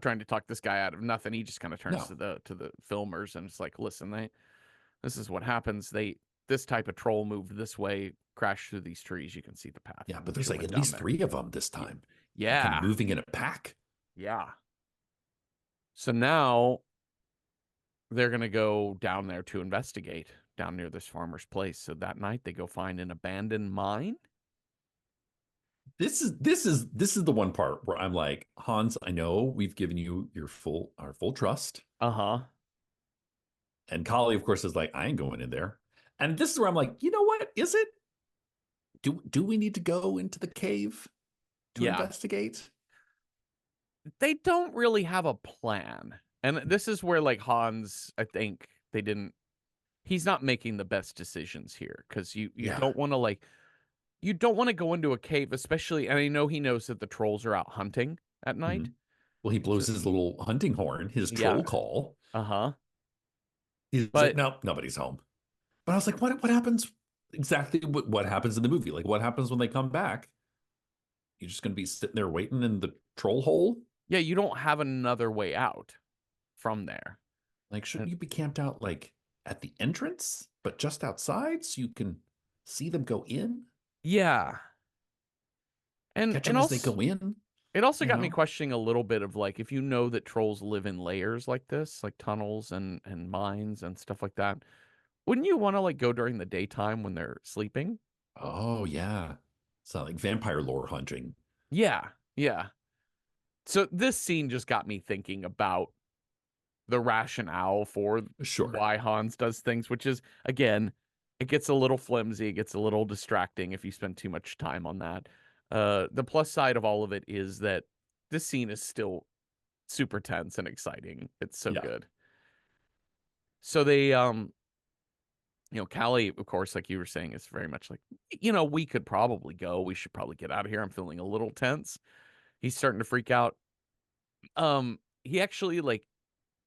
trying to talk this guy out of nothing. He just kind of turns No. to the filmers and it's like, listen, this is what happens. This type of troll moved this way, crashed through these trees. You can see the path Yeah, in but which there's it like went at down least there. three of them this Y- time. They're kind of Yeah, moving in a pack. yeah. So now they're gonna go down there to investigate down near this farmer's place. So that night they go find an abandoned mine. This is the one part where I'm like, Hans, I know we've given you our full trust. Uh-huh. And Kali, of course, is like, I ain't going in there. And this is where I'm like, you know what? Is it? Do we need to go into the cave to Yeah. investigate? They don't really have a plan. And this is where like Hans, I think they didn't he's not making the best decisions here because you Yeah. don't want to like you don't want to go into a cave, especially and I know he knows that the trolls are out hunting at night. Mhm. Well, he blows So his little hunting horn, his yeah. troll call. Uh-huh. He's like, But nope, nobody's home. But I was like, what happens exactly what happens in the movie? Like what happens when they come back? You're just gonna be sitting there waiting in the troll hole? yeah, you don't have another way out from there. Like, shouldn't And you be camped out like at the entrance, but just outside so you can see them go in, yeah. catch And them as they also go in, it also you got me know? questioning a little bit of like if you know that trolls live in layers like this, like tunnels and mines and stuff like that, wouldn't you want to like go during the daytime when they're sleeping? Oh yeah. So like vampire lore hunting. Yeah. Yeah. So this scene just got me thinking about the rationale for Sure. why Hans does things, which is again, it gets a little flimsy, it gets a little distracting if you spend too much time on that. The plus side of all of it is that this scene is still super tense and exciting. It's so Yeah. good. So they Callie, of course, like you were saying, is very much like, we could probably go. We should probably get out of here. I'm feeling a little tense. He's starting to freak out. He actually like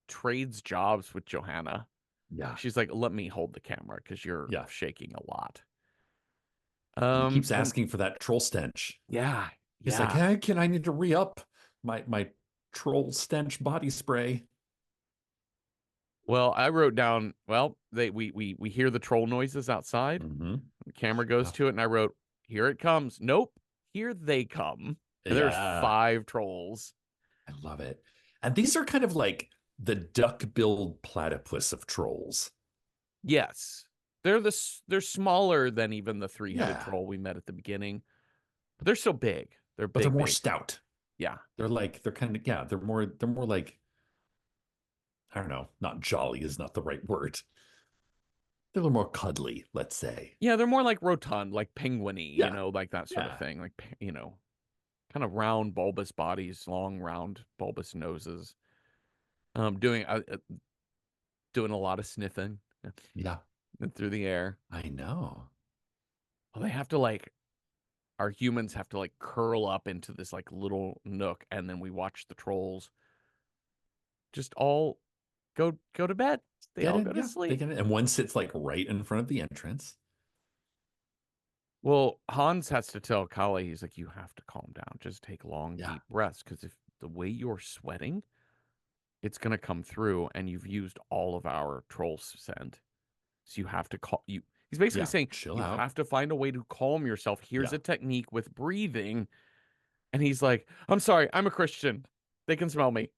trades jobs with Johanna. Yeah. She's like, let me hold the camera because you're Yeah. shaking a lot. And he keeps And asking for that troll stench. yeah, He's like, yeah. hey, can I need to re-up my troll stench body spray? Well, I wrote down, well, we hear the troll noises outside. Mm-hmm. The camera goes Oh, to it, and I wrote, here it comes. Nope, here they come. And there's yeah. 5 trolls. I love it. And these are kind of like the duck-billed platypus of trolls. Yes. They're smaller than even the three-headed Yeah. troll we met at the beginning, but they're still big. They're But they're big, more big. stout. Yeah. They're kind of, yeah, they're more like, I don't know, not jolly is not the right word. They're a little more cuddly, let's say. Yeah, they're more like rotund, like penguiny, Yeah. like that sort of Yeah. thing. Like, kind of round, bulbous bodies, long, round, bulbous noses. Doing a lot of sniffing Yeah. through the air. I know. Well, they have to like our humans have to like curl up into this like little nook, and then we watch the trolls just all go to bed. They Get all in, go to yeah, they sleep. get in, and one sits like right in front of the entrance. Well, Hans has to tell Kali, he's like, you have to calm down. Just take long, Yeah, deep breaths. Because if the way you're sweating, it's going to come through and you've used all of our troll send. So you have to call you. He's basically yeah, saying chill you out. have to find a way to calm yourself. Here's Yeah. a technique with breathing. And he's like, I'm sorry, I'm a Christian. They can smell me.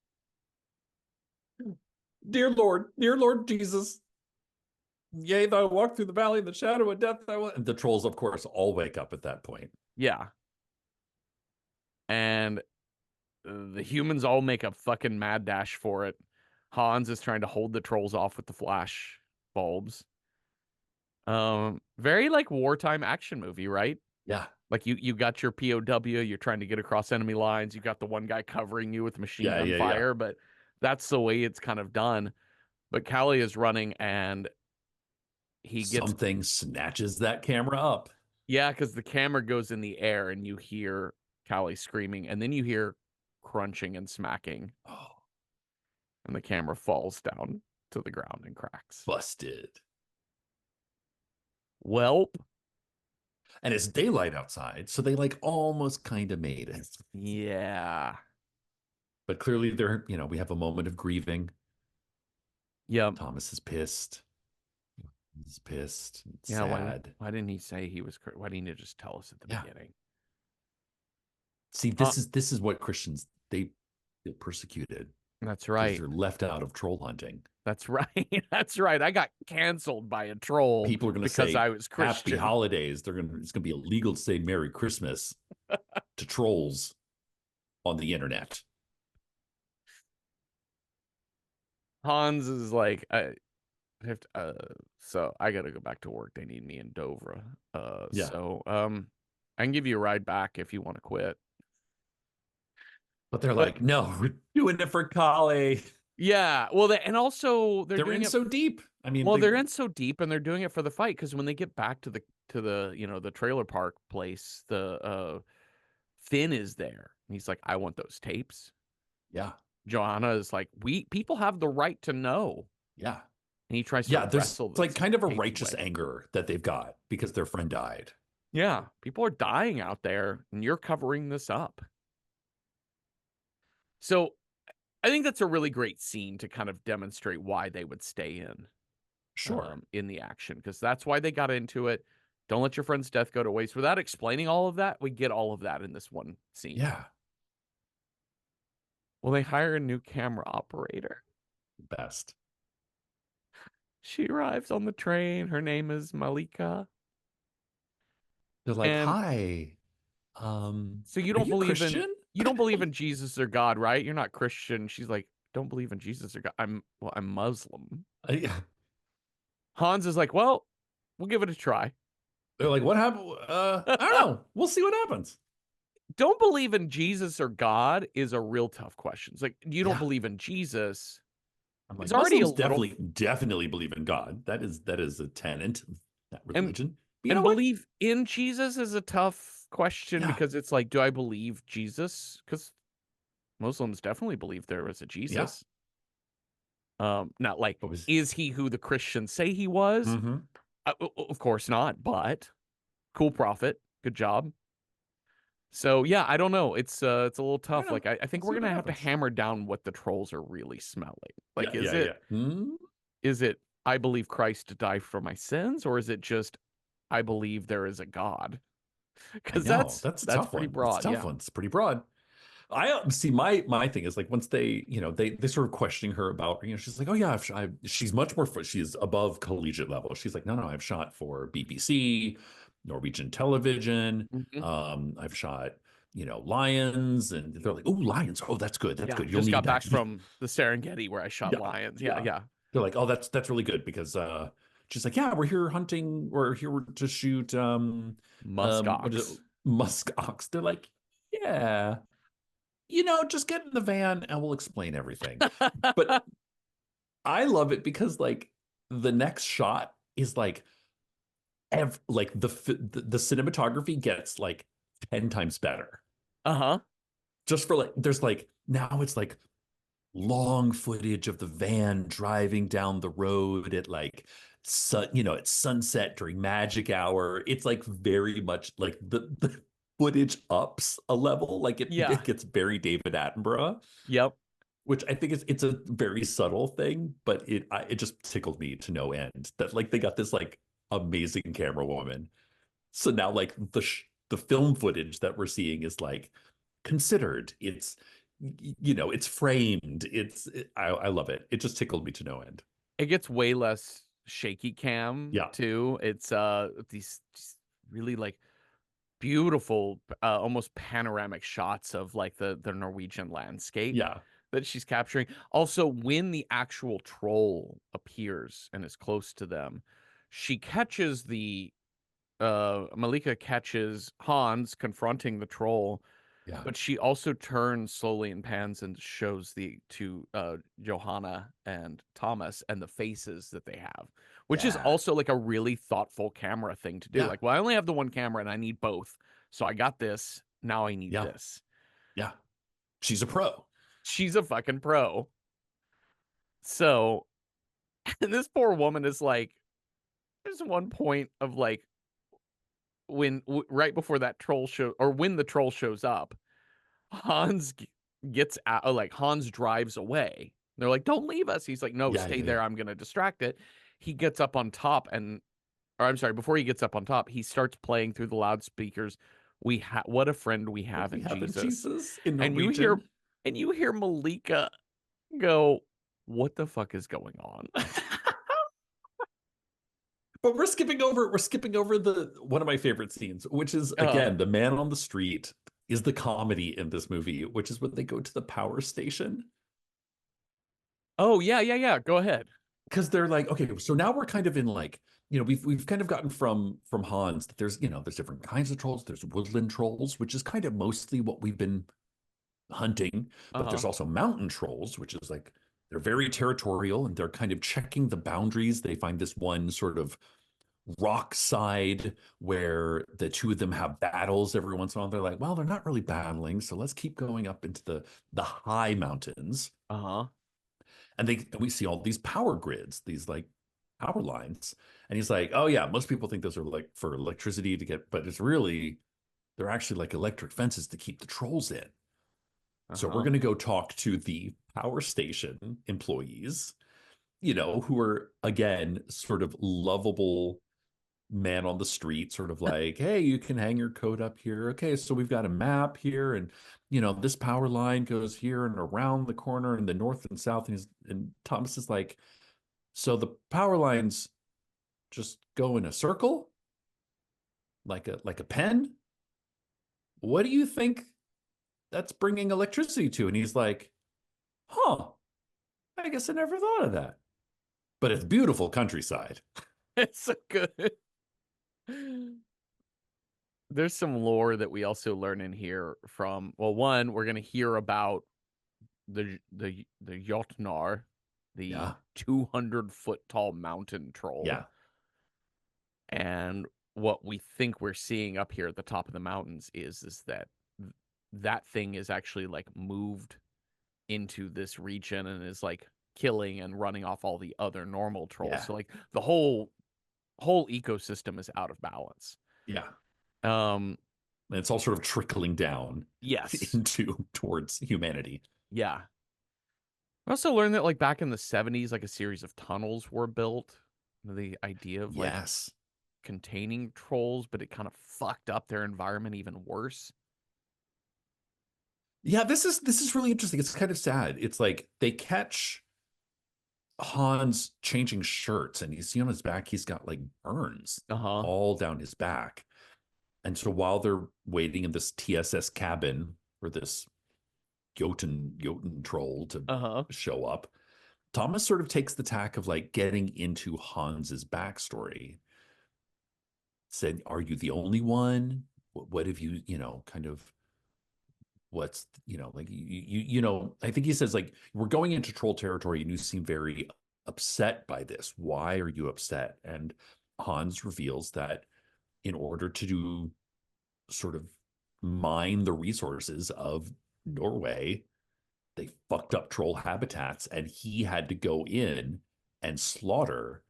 Dear Lord Jesus, yea, thou walk through the valley of the shadow of death. And the trolls, of course, all wake up at that point. Yeah. And the humans all make a fucking mad dash for it. Hans is trying to hold the trolls off with the flash bulbs. Very like wartime action movie, right? Yeah, Like you got your POW, you're trying to get across enemy lines. You got the one guy covering you with machine yeah, gun yeah, yeah. fire, but that's the way it's kind of done. But Callie is running and he gets Something snatches that camera up. yeah, because the camera goes in the air and you hear Callie screaming, and then you hear crunching and smacking, Oh, and the camera falls down to the ground and cracks. busted. Welp. And it's daylight outside, so they like almost kind of made it. Yeah. But clearly they're, we have a moment of grieving. Yep. Thomas is pissed. He's pissed, Yeah, sad. why didn't he say he was why didn't he just tell us at the Yeah. beginning? See, Huh, this is what Christians they feel persecuted that's because right. they're left out of troll hunting. That's right. That's right. I got canceled by a troll People are going to because say I was happy Christian. holidays. It's going to be illegal to say Merry Christmas to trolls on the internet. Hans is like, I have to, so I got to go back to work. They need me in Dover. Yeah. I can give you a ride back if you want to quit. But they're But like, no, we're doing it for Kali. yeah, well, and also they're They're doing in it. so deep. I mean, Well, they're in so deep, and they're doing it for the fight because when they get back to the the trailer park place, the Finn is there. And he's like, I want those tapes. yeah, Joanna is like, we people have the right to know. yeah, And he tries to yeah. There's wrestle it's like those kind of a tapes righteous away. anger that they've got because their friend died. Yeah, people are dying out there, and you're covering this up. So I think that's a really great scene to kind of demonstrate why they would stay Sure. in the action, because that's why they got into it. Don't let your friend's death go to waste. Without explaining all of that, we get all of that in this one scene. Yeah. Well, they hire a new camera operator. Best. She arrives on the train. Her name is Malika. They're like, And hi. so Are you Christian? you don't believe in Jesus or God, right? You're not Christian. She's like, don't believe in Jesus or God. I'm Muslim. Yeah. Hans is like, well, we'll give it a try. They're like, what happened? I don't know. We'll see what happens. Don't believe in Jesus or God is a real tough question. It's like, you don't Yeah. believe in Jesus. I'm It's like, already a Muslims little definitely believe in God. That is a tenet of that and religion. But you know and what? believe in Jesus is a tough question Yeah. because it's like, do I believe Jesus? Because Muslims definitely believe there was a Yeah. Jesus. Not like, What was is he who the Christians say he was? mm-hmm. Of course not, but cool prophet. Good job. So yeah, I don't know. It's a little I don't tough. know. Like I We'll think see we're what gonna have to happens. hammer down what the trolls are really smelling. Like, Yeah, yeah, yeah. is it I believe Christ died for my sins, or is it just I believe there is a God? I Because know. That's a that's tough pretty one. It's a broad. tough Yeah. one. It's pretty broad. I see my thing is like once they sort of questioning her about she's like, oh yeah she's much more she's above collegiate level. She's like, no, I've shot for BBC, Norwegian television, Mhm. I've shot lions, and they're like, oh, lions, oh, that's Yeah. good, you'll Just got need back that. from the Serengeti where I shot Yeah, lions. Yeah, yeah, yeah. they're like, oh, that's really good because she's like, yeah, we're here to shoot Musk what is it, ox. musk ox. They're like, yeah, just get in the van and we'll explain everything. But I love it because like the next shot is like like the cinematography gets like 10 times better. Uh-huh. Just for like there's like now it's like long footage of the van driving down the road at like at sunset during magic hour. It's like very much like the footage ups a level, like Yeah. it gets very David Attenborough, Yep. which I think is it's a very subtle thing, but it just tickled me to no end that like they got this like amazing camera woman. So now like the film footage that we're seeing is like considered. It's framed. I love it. It just tickled me to no end. It gets way less shaky cam Yeah. too. It's these just really like beautiful, almost panoramic shots of like the Norwegian landscape Yeah. that she's capturing. Also, when the actual troll appears and is close to them, she catches the Malika catches Hans confronting the troll, Yeah. but she also turns slowly and pans and shows the to Johanna and Thomas and the faces that they have, which is Yeah. also like a really thoughtful camera thing to do. Yeah. Like, well, I only have the one camera and I need both. So I got this. Now I need Yeah. this. Yeah. She's a pro. She's a fucking pro. So, and this poor woman is like, there's one point of like right before that troll show or when the troll shows up, Hans gets out, like Hans drives away. They're like, "Don't leave us." He's like, "No, Yeah. stay Yeah. there. Yeah. I'm gonna distract it." He gets up on top or I'm sorry, before he gets up on top, he starts playing through the loudspeakers. What a friend we What have we in have in Jesus, Jesus in and you hear Norwegian. Malika go, "What the fuck is going on?" But we're skipping over the one of my favorite scenes, which is uh, again, the man on the street is the comedy in this movie, which is when they go to the power station. oh yeah, yeah, yeah. Go ahead. Because they're like, okay, so now we're kind of in like, we've kind of gotten from Hans that there's different kinds of trolls. There's woodland trolls, which is kind of mostly what we've been hunting, Uh but huh. there's also mountain trolls, which is like they're very territorial and they're kind of checking the boundaries. They find this one sort of rock side where the two of them have battles every once in a while. They're like, well, they're not really battling, so let's keep going up into the high mountains. Uh huh. And we see all these power grids, these like power lines. And he's like, oh yeah, most people think those are like for electricity to get, but they're actually like electric fences to keep the trolls in. Uh So we're huh. going to go talk to the power station employees, who are again sort of lovable man on the street, sort of like, hey, you can hang your coat up here. Okay, so we've got a map here, and this power line goes here and around the corner and the north and south. And Thomas is like, so the power lines just go in a circle, like a pen. What do you think that's bringing electricity to? And he's like, huh, I guess I never thought of that. But it's beautiful countryside. It's so good. There's some lore that we also learn in here from, well, one, we're going to hear about the Jotnar, the Yeah, 200-foot tall mountain troll. yeah, And what we think we're seeing up here at the top of the mountains is that that thing is actually like moved into this region and is like killing and running off all the other normal trolls. yeah, So like the whole ecosystem is out of balance. yeah. Um, And it's all sort of trickling down yes. into towards humanity. Yeah. I also learned that like back in the 70s, like a series of tunnels were built. The idea of like Yes. containing trolls, but it kind of fucked up their environment even worse. Yeah, this is really interesting. It's kind of sad. It's like they catch Hans changing shirts and you see on his back he's got like burns Uh-huh. all down his back. And so while they're waiting in this TSS cabin for this Jotun troll to Uh-huh. show up, Thomas sort of takes the tack of like getting into Hans's backstory. Said, "Are you the only one? What have you, kind of what's, like I think he says like we're going into troll territory and you seem very upset by this. Why are you upset?" And Hans reveals that in order to do sort of mine the resources of Norway, they fucked up troll habitats, and he had to go in and slaughter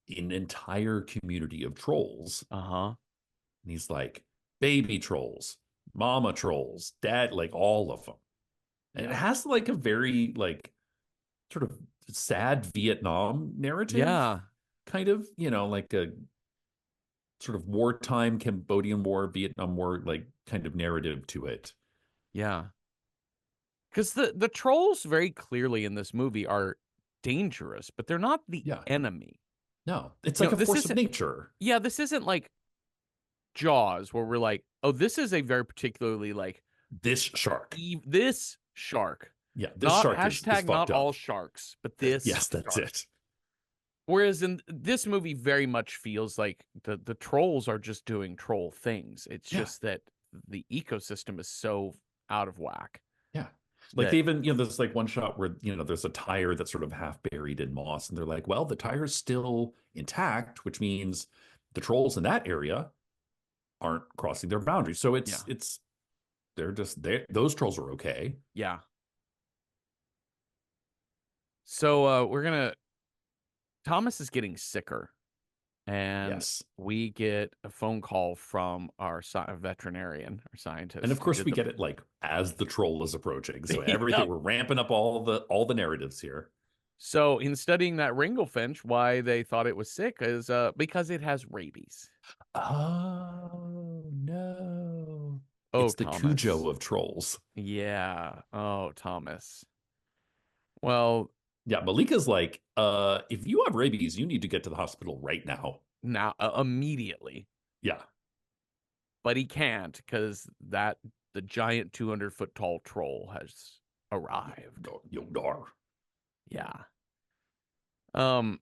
an entire community of trolls. Uh-huh. And he's like, baby trolls, mama trolls, dad, like all of them. And it Yeah. has like a very like sort of sad Vietnam narrative, Yeah. kind of, like a sort of wartime Cambodian War, Vietnam War, like kind of narrative to it. Yeah. Because the trolls very clearly in this movie are dangerous, but they're not the Yeah. enemy. No, it's You like know, a this force of isn't nature. yeah, this isn't like Jaws where we're like, oh, this is a very particularly like This shark. this shark. Yeah, this Not shark is hashtag not fucked up. all sharks, but this Yes, that's shark. it. Whereas in this movie very much feels like the trolls are just doing troll things. It's Yeah. just that the ecosystem is so out of whack Yeah. Like that they even, there's like one shot where, there's a tire that's sort of half buried in moss, and they're like, well, the tire's still intact, which means the trolls in that area aren't crossing their boundaries. So yeah. they're just there. Those trolls are okay. Yeah. So we're gonna Thomas is getting sicker, and Yes. we get a phone call from our veterinarian, our And of scientist who course did we the get it like as the troll is approaching. So everything, Yep. we're ramping up all the narratives here. So in studying that Ringlefinch, why they thought it was sick is because it has rabies. Oh no. Oh, It's the Thomas. Cujo of trolls. Yeah. Oh, Thomas. Well, Yeah, Malika's like, if you have rabies, you need to get to the hospital right now. now immediately, Yeah. but he can't because the giant 200-foot tall troll has arrived. Yodar. Yeah. Um,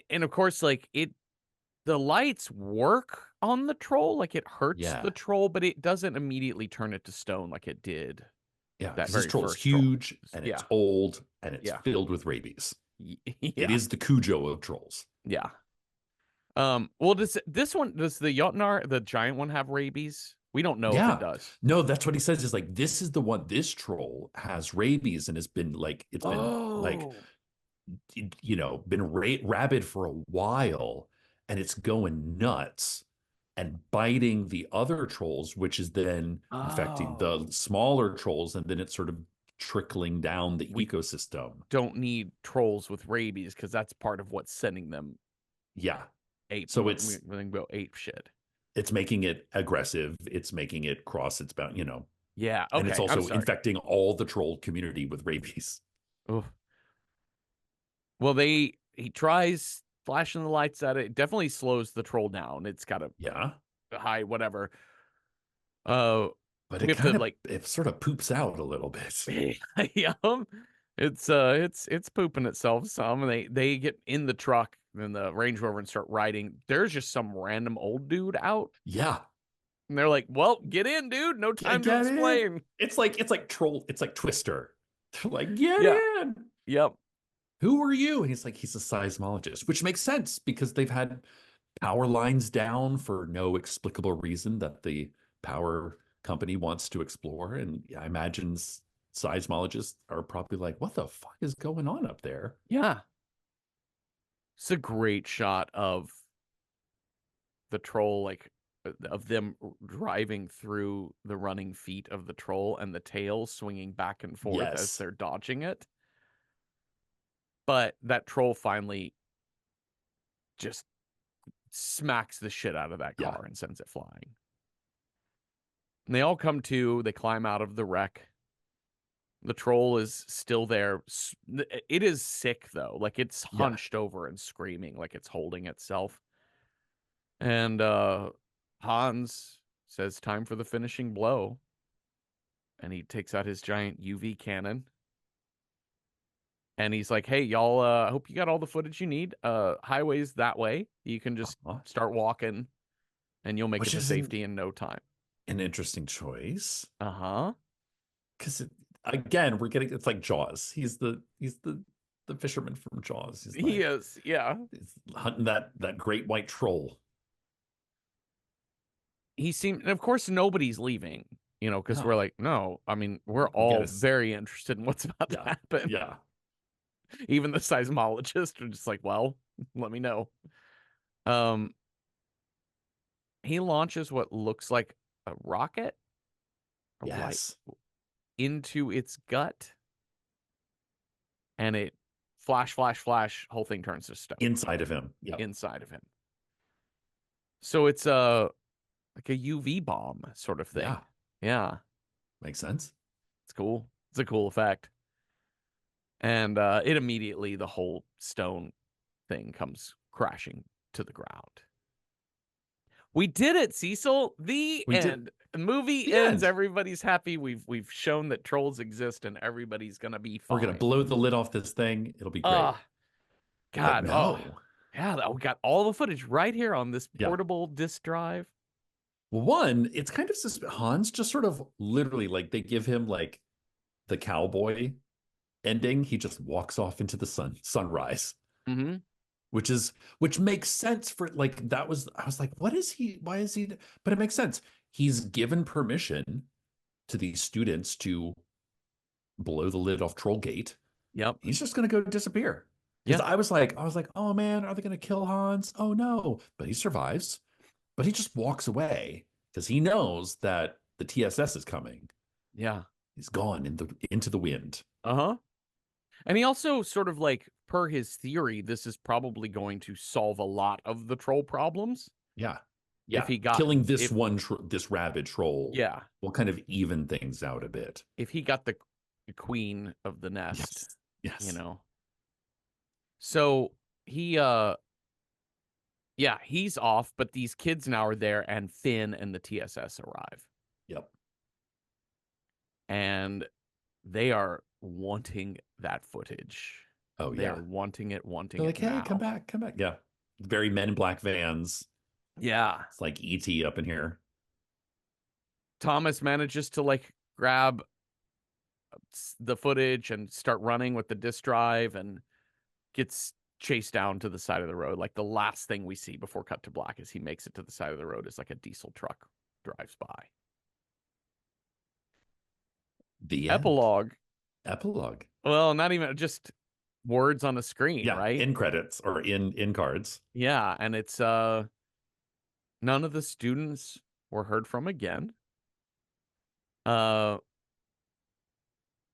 and of course, like the lights work on the troll, like it hurts the Yeah. troll, but it doesn't immediately turn it to stone like it did Yeah, that because this very troll is first troll. huge and it's Yeah. old and it's Yeah. filled with rabies. It Yeah. is the Cujo of trolls. Yeah. Well, does the Jotnar, the giant one, have rabies? We don't know if it Yeah. does. No, that's what he says is like, this is the one, this troll has rabies and has been like, it's been like, Oh. been rabid for a while, and it's going nuts and biting the other trolls, which is then infecting the Oh. smaller trolls, and then it's sort of trickling down the We ecosystem. don't need trolls with rabies because that's part of what's sending them Yeah. ape. So We can go ape shit. it's making it aggressive. It's making it cross its bound, Yeah. and it's Okay. I'm also sorry. infecting all the troll community with rabies. Oh. Well, he tries flashing the lights at it. It definitely slows the troll down. It's got a Yeah. high whatever. Uh, But we it have to kind of like it sort of poops out a little bit. yeah. It's pooping itself some. And they get in the truck in the Range Rover and start riding. There's just some random old dude out. Yeah. And they're like, well, get in, dude. No time to Get in. explain. It's like troll. It's like Twister. They're like, get Yeah. in. Yep. Who are you? And he's like, he's a seismologist, which makes sense because they've had power lines down for no explicable reason that the power company wants to explore. And I imagine seismologists are probably like, what the fuck is going on up there? Yeah. It's a great shot of the troll, like of them driving through the running feet of the troll and the tail swinging back and forth as Yes. they're dodging it. But that troll finally just smacks the shit out of that Yeah. car and sends it flying. And they all come to, they climb out of the wreck. The troll is still there. It is sick though. Like it's Yeah. hunched over and screaming like it's holding itself. And Hans says time for the finishing blow. And he takes out his giant UV cannon. And he's like, hey, y'all, I hope you got all the footage you need. Highway's that way. You can just start walking and you'll make it to safety in no time. An interesting choice. Uh-huh. Because again, it's like Jaws. He's the fisherman from Jaws. He is, yeah. He's hunting that great white troll. And of course, nobody's leaving. because we're No, like, no, I mean, we're we get all a very interested in what's about to yeah, happen. yeah, Even the seismologists are just like, well, let me know. Um, he launches what looks like a rocket, a light yes, into its gut, and it flash, flash, flash, whole thing turns to stone inside of him. Yep. inside of him. So it's a like a UV bomb sort of Yeah, thing. Yeah, makes sense. it's cool. It's a cool effect. And it immediately, the whole stone thing comes crashing to the ground. We did it, Cecil. The We did end. The movie the ends. end. Everybody's happy. We've shown that trolls exist and everybody's gonna be We're gonna fine. blow the lid off this thing. It'll be great. Ah, But God. Oh, no. yeah. We got all the footage right here on this Yeah. portable disk drive. Well, one, it's kind of Hans just sort of literally like they give him like the cowboy ending. He just walks off into the sunrise, Mm-hmm. which makes sense for like that was I was like, what is he? Why is he? But it makes sense. He's given permission to these students to blow the lid off Trollgate. Yep. He's just gonna go disappear. Because Yeah. I was like, oh man, are they gonna kill Hans? Oh no. But he survives. But he just walks away because he knows that the TSS is coming. Yeah. He's gone into the wind. Uh-huh. And he also sort of like, per his theory, this is probably going to solve a lot of the troll problems. Yeah. If Yeah. he got Killing this if this rabid troll Yeah, will kind of even things out a bit. if he got the queen of the nest, Yes. you Yes. know. So he yeah, he's off, but these kids now are there and Finn and the TSS arrive. Yep. And they are wanting that footage. Oh They are yeah. wanting They're it like, hey, come now. back, come back. Yeah. Very Men in Black vans. Yeah. It's like ET up in here. Thomas manages to like grab the footage and start running with the disk drive and gets chased down to the side of the road. Like the last thing we see before cut to black is he makes it to the side of the road as like a diesel truck drives by. The end. Epilogue. Epilogue. Well, not even just words on a screen, Yeah. right? In credits or in cards. Yeah, and it's none of the students were heard from again. Uh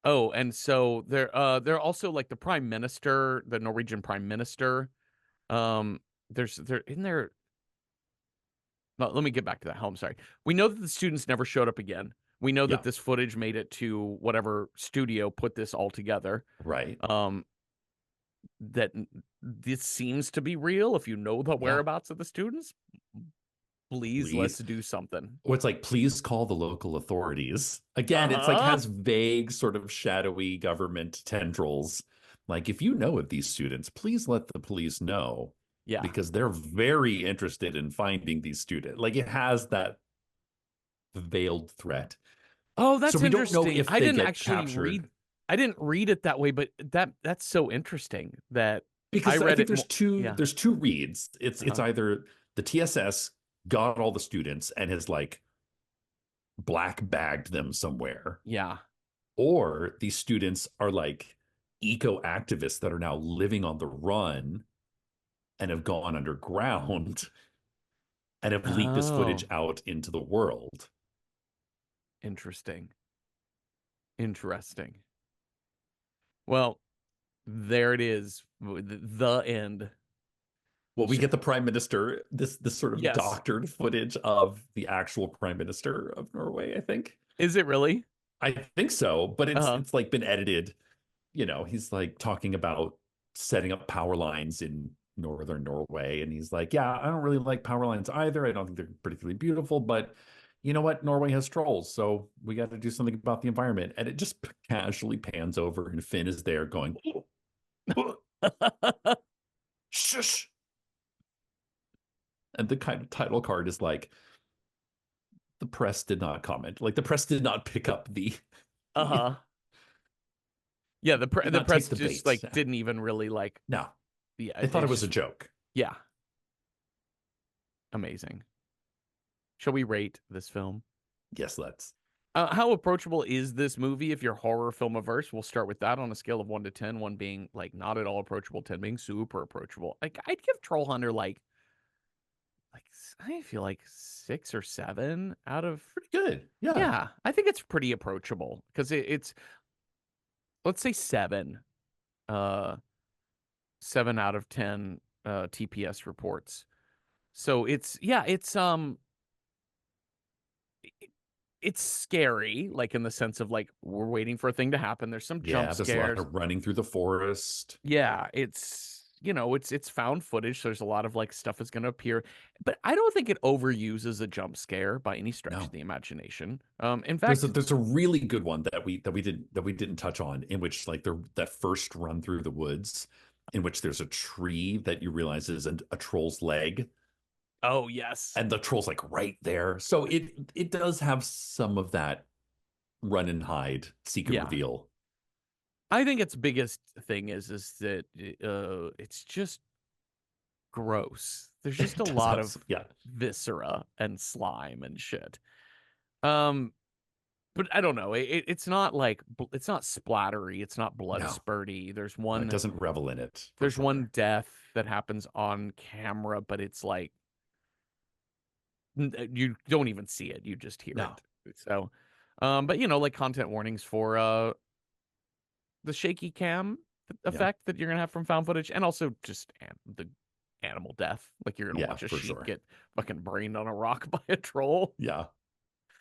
oh, and so they're also like the prime minister, the Norwegian prime minister. There in there. No, let me get back to that. I'm sorry. We know that the students never showed up again. We know that Yeah. this footage made it to whatever studio put this all together. Right. Um, that this seems to be real. If you know the Yeah. whereabouts of the students, please let's Please. do something. Or it's like, please call the local authorities. Again, it's like Uh-huh. has vague, sort of shadowy government tendrils. Like, if you know of these students, please let the police know Yeah. because they're very interested in finding these students. Like, it has that veiled threat. Oh, So that's we don't know interesting. if they get captured I didn't read it that way, but that's so interesting that I because I read think it more. Yeah. there's two reads. It's Uh-huh. either the TSS got all the students and has like black bagged them somewhere, Yeah. or these students are like eco activists that are now living on the run and have gone underground and have leaked this footage Oh, out into the world. interesting. Interesting. Well, there it is. The end. Well, we Sh- get the prime minister, this sort of Yes. doctored footage of the actual prime minister of Norway, I think. Is it really? I think so, but it's Uh-huh. it's like been edited. He's like talking about setting up power lines in northern Norway. And he's like, yeah, I don't really like power lines either. I don't think they're particularly beautiful, but you know what? Norway has trolls, so we got to do something about the environment. And it just casually pans over, and Finn is there going, shush. And the kind of title card is like, the press did not comment. Like the press did not pick up the Uh-huh. Yeah, did the not take press the just bait. like didn't even really like, No, yeah, they thought it it was a just, joke. yeah, amazing. Shall we rate this film? Yes, let's. How approachable is this movie if you're horror film averse? We'll start with that on a scale of 1 to 10, 1 being like not at all approachable, 10 being super approachable. Like I'd give Troll Hunter like I feel like 6 or 7 out of Pretty good. Yeah. yeah, I think it's pretty approachable because it's let's say 7 uh 7 out of 10 TPS reports. So it's yeah, it's scary, like in the sense of like we're waiting for a thing to happen. There's some jump Yeah. There's a lot scares. of running through the forest. Yeah, it's found footage. So there's a lot of like stuff is going to appear, but I don't think it overuses a jump scare by any stretch of No. the imagination. In There's a fact, there's a really good one that we didn't touch on, in which like that first run through the woods, in which there's a tree that you realize is a troll's leg, oh yes, and the troll's like right there. So it does have some of that run and hide, seek and yeah. reveal. I think its biggest thing is that it's just gross. There's just a It does lot have of some, yeah. viscera and slime and shit. Um, but I don't know. It's not like it's not splattery. It's not blood No, spurty. no, it doesn't revel in it for There's one sure. death that happens on camera, but it's like you don't even see it. You just hear No, it. So, but like content warnings for the shaky cam yeah, effect that you're gonna have from found footage, and also just the animal death. Like you're gonna yeah, watch a for sheep sure. get fucking brained on a rock by a troll. Yeah,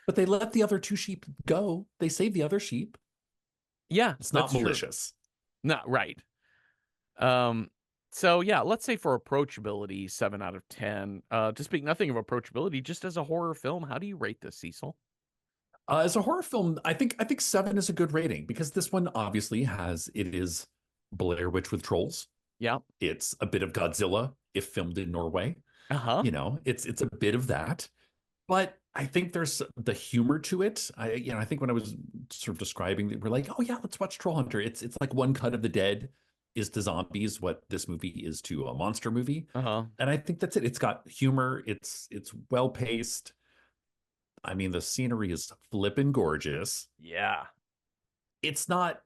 but they let the other two sheep go. They save the other sheep. Yeah, It's not that's true. malicious. Not right. Um, so yeah, let's say for approachability, 7 out of 10. To speak nothing of approachability, just as a horror film, how do you rate this, Cecil? As a horror film, I think 7 is a good rating, because this one obviously it is Blair Witch with trolls. Yeah. It's a bit of Godzilla if filmed in Norway. Uh-huh. It's a bit of that, but I think there's the humor to it. I think when I was sort of describing, we're like, oh yeah, let's watch Troll Hunter. It's like one cut of the dead is to zombies what this movie is to a monster movie, Uh-huh. and I think that's it. It's got humor. It's well paced. I mean, the scenery is flippin' gorgeous. Yeah. It's not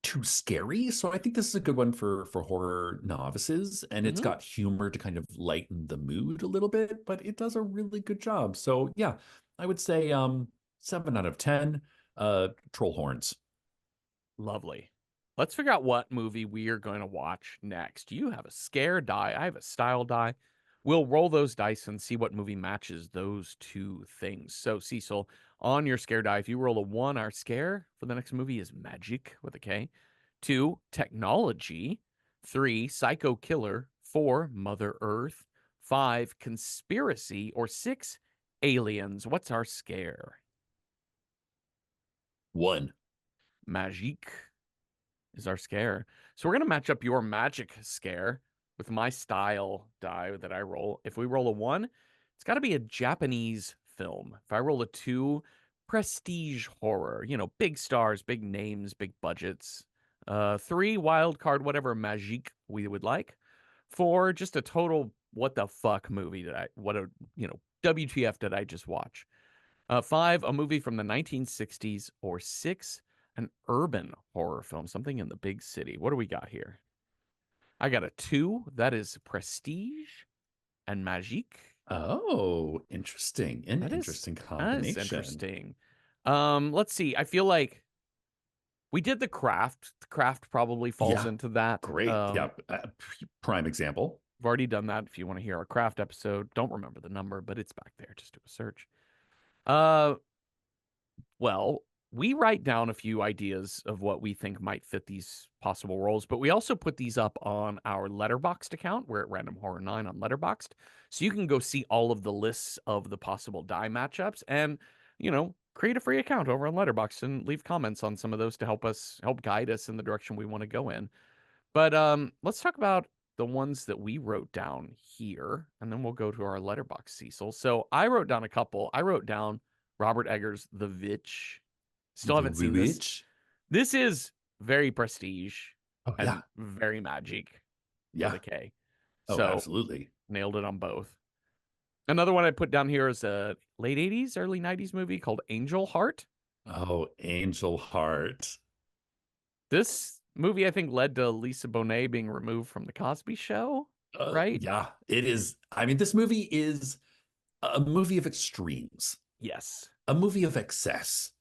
too scary, so I think this is a good one for horror novices, and it's Hmm. got humor to kind of lighten the mood a little bit, but it does a really good job. So yeah, I would say 7 out of 10. Troll horns. Lovely. Let's figure out what movie we are going to watch next. You have a scare die. I have a style die. We'll roll those dice and see what movie matches those two things. So, Cecil, on your scare die, if you roll a 1, our scare for the next movie is magic with a K. 2, technology. 3, psycho killer. 4, Mother Earth. 5, conspiracy. Or 6, aliens. What's our scare? 1. Magique is our scare. So we're going to match up your magic scare with my style die that I roll. If we roll a 1, it's got to be a Japanese film. If I roll a 2, prestige horror, big stars, big names, big budgets. 3, wild card, whatever magique we would like. 4, just a total what the fuck movie WTF did I just watch? 5, a movie from the 1960s. Or 6, an urban horror film, something in the big city. What do we got here? I got a 2. That is Prestige and Magique. Oh, interesting. An That is interesting that is combination. interesting. Let's see. I feel like we did the craft. The craft probably falls Yeah, into that. great. Yeah, prime example. I've already done that. If you want to hear our craft episode, don't remember the number, but it's back there. Just do a search. Uh, Well, we write down a few ideas of what we think might fit these possible roles, but we also put these up on our Letterboxd account. We're at Random Horror 9 on Letterboxd. So you can go see all of the lists of the possible die matchups and, create a free account over on Letterboxd and leave comments on some of those to help guide us in the direction we want to go in. But let's talk about the ones that we wrote down here, and then we'll go to our letterbox, Cecil. So I wrote down a couple. I wrote down Robert Eggers' The Vitch. Still The haven't seen this. Witch. This is very prestige Oh and yeah, very magic with yeah. a K. Oh, So absolutely. nailed it on both. Another one I put down here is a late 80s, early 90s movie called Angel Heart. Oh, Angel Heart. This movie, I think, led to Lisa Bonet being removed from The Cosby Show, right? Yeah, it is. I mean, this movie is a movie of extremes, Yes. a movie of excess.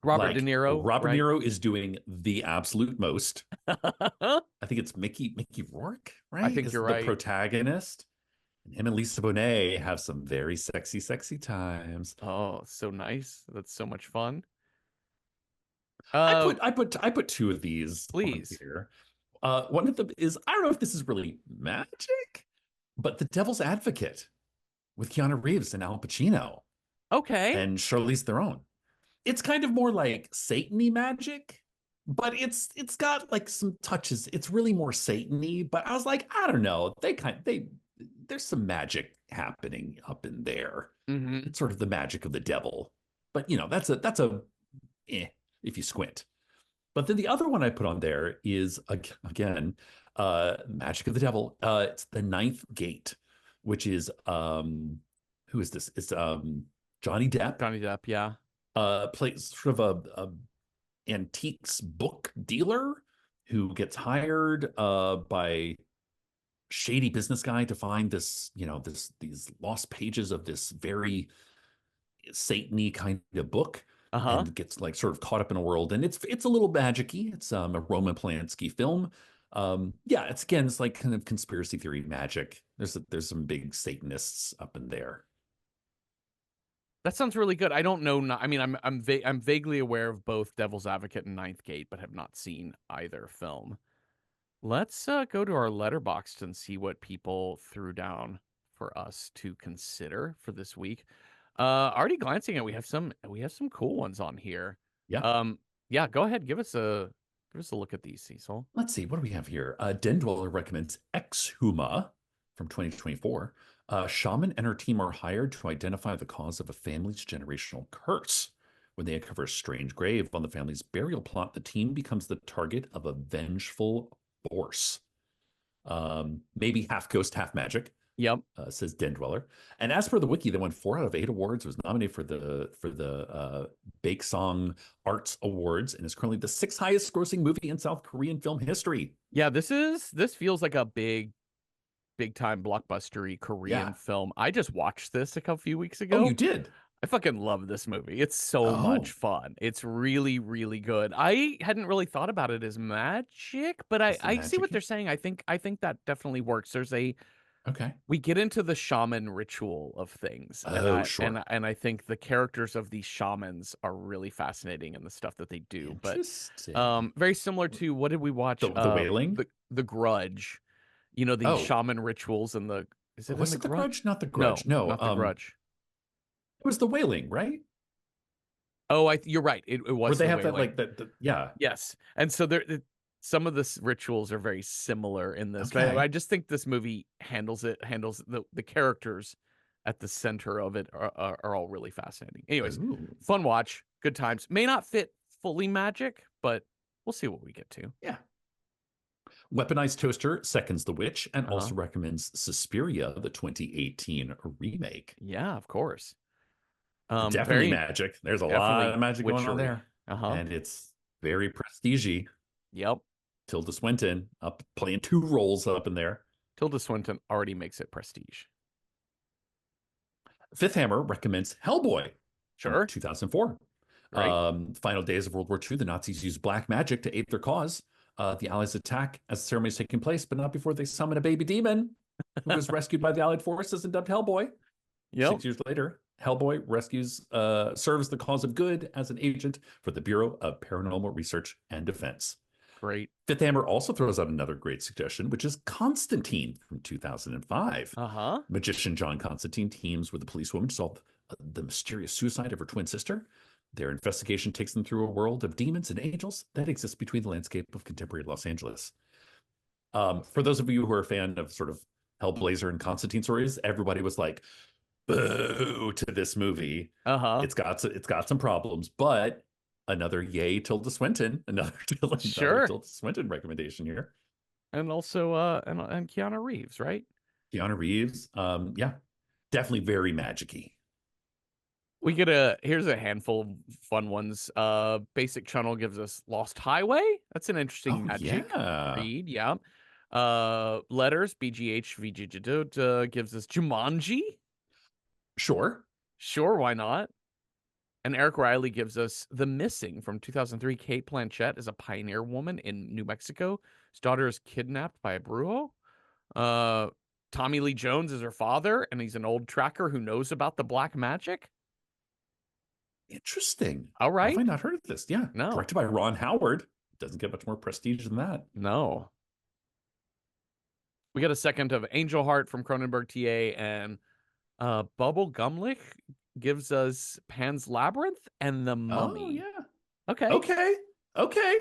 Robert De Like Niro, Robert De right? Niro is doing the absolute most. I I think it's Mickey Rourke, right? think Is you're the right. protagonist. And him and Lisa Bonet have some very sexy times. Oh, so nice. That's so much fun. I Uh, put I put I put two of these on please. here. One of them is I don't know if this is really magic, but The Devil's Advocate with Keanu Reeves and Al Pacino Okay. and Charlize Theron. It's kind of more like Satan-y magic, but it's got like some touches. It's really more Satan-y, but I was like, I don't know. There's some magic happening up in there. Hmm. It's sort of the magic of the devil. But that's a eh, if you squint. But then the other one I put on there is again, Magic of the Devil. It's the Ninth Gate, which is who is this? It's Johnny Depp, Johnny Depp, yeah. plays sort of a antiques book dealer who gets hired by shady business guy to find these lost pages of this very Satan-y kind of book, Uh-huh. and gets like sort of caught up in a world, and it's a little magic-y. It's a Roman Polanski film. Yeah, it's like kind of conspiracy theory magic. There's some big Satanists up in there. That sounds really good. I don't know. I mean, I'm vaguely aware of both Devil's Advocate and Ninth Gate, but have not seen either film. Let's go to our letterboxd and see what people threw down for us to consider for this week. Already glancing at, we have some cool ones on here. Yeah. Um, yeah, go ahead, give us a look at these, Cecil. Let's see, what do we have here? Den Dweller recommends Exhuma from 2024. Shaman and her team are hired to identify the cause of a family's generational curse. When they uncover a strange grave on the family's burial plot, the team becomes the target of a vengeful force. Maybe half ghost, half magic, Yep. says Den Dweller. And as per the wiki, they won 4 out of 8 awards. Was nominated for the Bake Song Arts Awards, and is currently the sixth highest grossing movie in South Korean film history. Yeah, this feels like a big time blockbustery Korean Yeah. film. I just watched this a couple few weeks Oh, you ago. did? I fucking love this movie. It's so much Oh, fun. It's really, really good. I hadn't really thought about it as magic, but I, is it I see what magic? they're saying. I think that definitely works. Okay. We get into the shaman ritual of things, and Oh, I and sure. and I think the characters of these shamans are really fascinating in the stuff that they do. But Interesting. very similar to, what did we watch? The Wailing? The Grudge. The Oh, shaman rituals and the is it in was the it The Grudge? Grudge? Not The Grudge. No, No, not the Grudge. it was The Wailing, right? Oh, you're right. It Where was they the have that Wailing. like that. Yeah. Yes. And so some of the rituals are very similar in this, but I Okay. just think this movie handles the characters at the center of it are all really fascinating. Anyways, Ooh. fun watch, good times. May not fit fully magic, but we'll see what we get to. Yeah. Weaponized Toaster seconds The Witch and Uh-huh. also recommends Suspiria, the 2018 remake. Yeah, of course. Definitely Very magic. There's a lot of definitely magic going on witchery. there. Uh-huh. And it's very prestigey. Yep. Tilda Swinton up playing 2 roles up in there. Tilda Swinton already makes it prestige. Fifth Hammer recommends Hellboy from Sure. 2004. Right. Final days of World War II, the Nazis used black magic to aid their cause. The Allies attack as the ceremony is taking place, but not before they summon a baby demon who was rescued by the Allied forces and dubbed Hellboy. Yep. 6 years later, Hellboy serves the cause of good as an agent for the Bureau of Paranormal Research and Defense. Great. Fifth Hammer also throws out another great suggestion, which is Constantine from 2005. Uh-huh. Magician John Constantine teams with a policewoman to solve the mysterious suicide of her twin sister. Their investigation takes them through a world of demons and angels that exists between the landscape of contemporary Los Angeles. For those of you who are a fan of sort of Hellblazer and Constantine stories, everybody was like, boo to this movie. Uh-huh. It's got some problems, but another yay Tilda Swinton, another Sure. Tilda Swinton recommendation here. And also and Keanu Reeves, right? Keanu Reeves, yeah. Definitely very magic-y. We get here's a handful of fun ones. Basic Channel gives us Lost Highway. That's an interesting Oh magic yeah. read, yeah. Letters, BGH, gives us Jumanji. Sure. Sure, why not? And Eric Riley gives us The Missing from 2003. Kate Blanchett is a pioneer woman in New Mexico. His daughter is kidnapped by a brujo. Uh, Tommy Lee Jones is her father, and he's an old tracker who knows about the black magic. Interesting. All How have I right. not heard of this? Yeah. No, Directed by Ron Howard. Doesn't get much more prestige than that. no. We got a second of Angel Heart from Cronenberg TA, and Bubble Gumlich gives us Pan's Labyrinth and The Oh Mummy. yeah. Okay. Okay. Okay.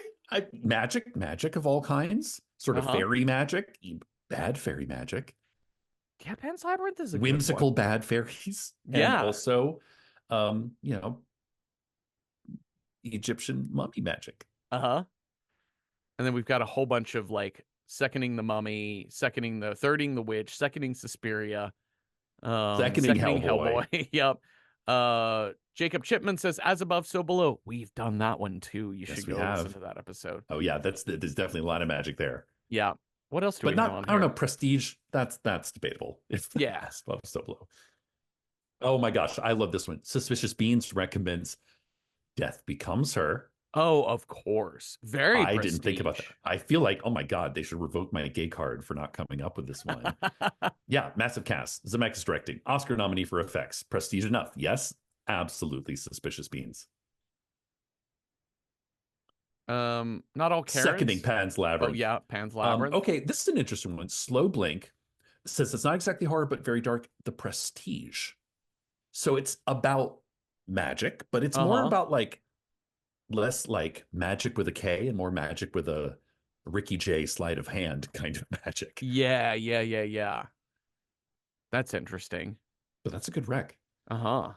Magic of all kinds. Sort of Uh-huh. fairy magic, bad fairy magic, Yeah, Pan's Labyrinth is a good whimsical one. bad fairies, and Yeah. also, you know, Egyptian mummy magic. Uh-huh. And then we've got a whole bunch of like seconding the mummy, seconding the thirding the witch, seconding Suspiria, Seconding seconding Hellboy. Hellboy. Yep. Jacob Chipman says, As Above, So Below. We've done that one too. You Yes, should we go listen have. to that episode. Oh yeah, there's definitely a lot of magic there. Yeah. What else do But we have not, on I don't know, here? prestige. That's debatable. If Yeah. that's above so below. Oh my gosh, I love this one. Suspicious Beans recommends Death Becomes Her. Oh, of course. Very I didn't think about that. prestige. I feel like, oh my God, they should revoke my gay card for not coming up with this one. Yeah, massive cast. Zemeckis directing. Oscar nominee for effects. Prestige enough. Yes, absolutely. Suspicious Beans. Not all Seconding Karens. Pan's Oh Labyrinth. yeah, Pan's Labyrinth. Okay, this is an interesting one. Slow Blink says it's not exactly horror, but very dark. The Prestige. So it's about magic, but it's more Uh-huh. about like less like magic with a K and more magic with a Ricky J sleight of hand kind of magic. Yeah, yeah, yeah, yeah. That's interesting. But that's a good rec. Uh-huh.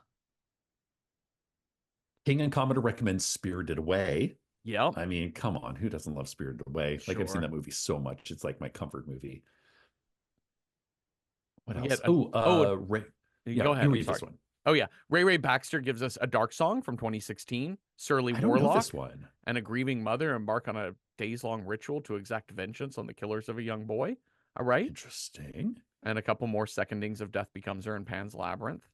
King and Commodore recommends Spirited Away. Yep. I mean, come on, who doesn't love Spirited Away? Like I've seen Sure. that movie so much. It's like my comfort movie. What We else? get a Oh, oh, Ray. go Yeah, ahead. you I'm read sorry. this one. Oh yeah. Ray Baxter gives us A Dark Song from 2016. Surly I don't know this Warlock one. and a grieving mother embark on a days-long ritual to exact vengeance on the killers of a young boy. All right. Interesting. And a couple more secondings of Death Becomes Her and Pan's Labyrinth.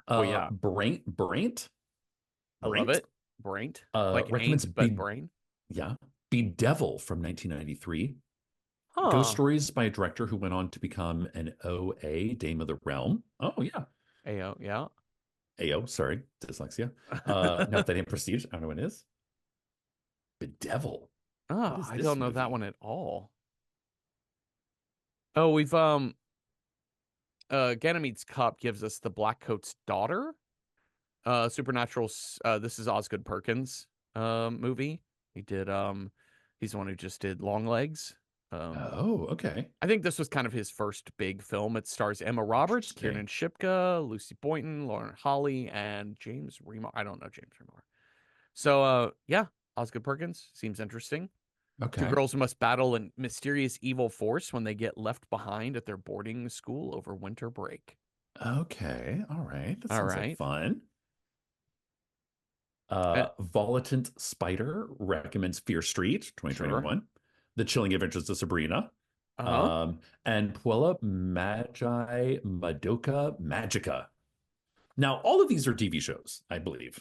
Oh yeah. I love Braint it. Braint. Like recommends ain't, but brain. yeah, Be Devil from 1993. Ghost Huh. Stories by a director who went on to become an OA, Dame of the Realm. Oh yeah. Ayo, yeah. AO, sorry, dyslexia. Now that ain't prestige. I don't know what it is. Bedevil. What Oh, is I this don't know that movie? one at all. Oh, we've Ganymede's Cup gives us the Black Coat's daughter. Supernatural. This is Osgood Perkins movie. He did he's the one who just did Long Legs. Um, Oh, okay. I think this was kind of his first big film. It stars Emma Roberts, Kiernan Interesting. Shipka, Lucy Boynton, Lauren Holly, and James Remar. I don't know James Remar. So yeah, Osgood Perkins seems interesting. Two Okay. girls must battle a mysterious evil force when they get left behind at their boarding school over winter break. Okay. All right. That All sounds like right. fun. Uh, Volatant Spider recommends Fear Street, sure. 2021. The Chilling Adventures of Sabrina. Uh-huh. And Puella Magi Madoka Magica. Now, all of these are TV shows, I believe.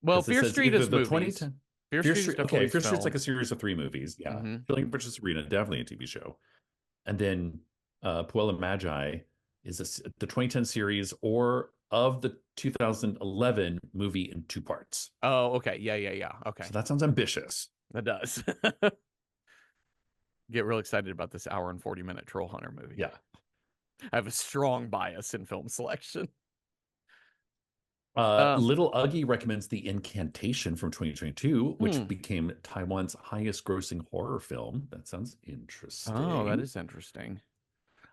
Well, Because it Fear says Street either is the movies. 2010 Fear Fear Street is Street. definitely Okay, his Fear Street's like film. a series of three movies. Yeah. Mm-hmm. Chilling Adventures of Sabrina, definitely a TV show. And then Puella Magi is the 2010 series or of the 2011 movie in two parts. Oh, okay. Yeah, yeah, yeah. Okay. So that sounds ambitious. That does. Get real excited about this hour and 40-minute Troll Hunter movie. Yeah. I have a strong bias in film selection. Um, Little Uggy recommends The Incantation from 2022, which hmm. became Taiwan's highest grossing horror film. That sounds Oh, that interesting. is interesting.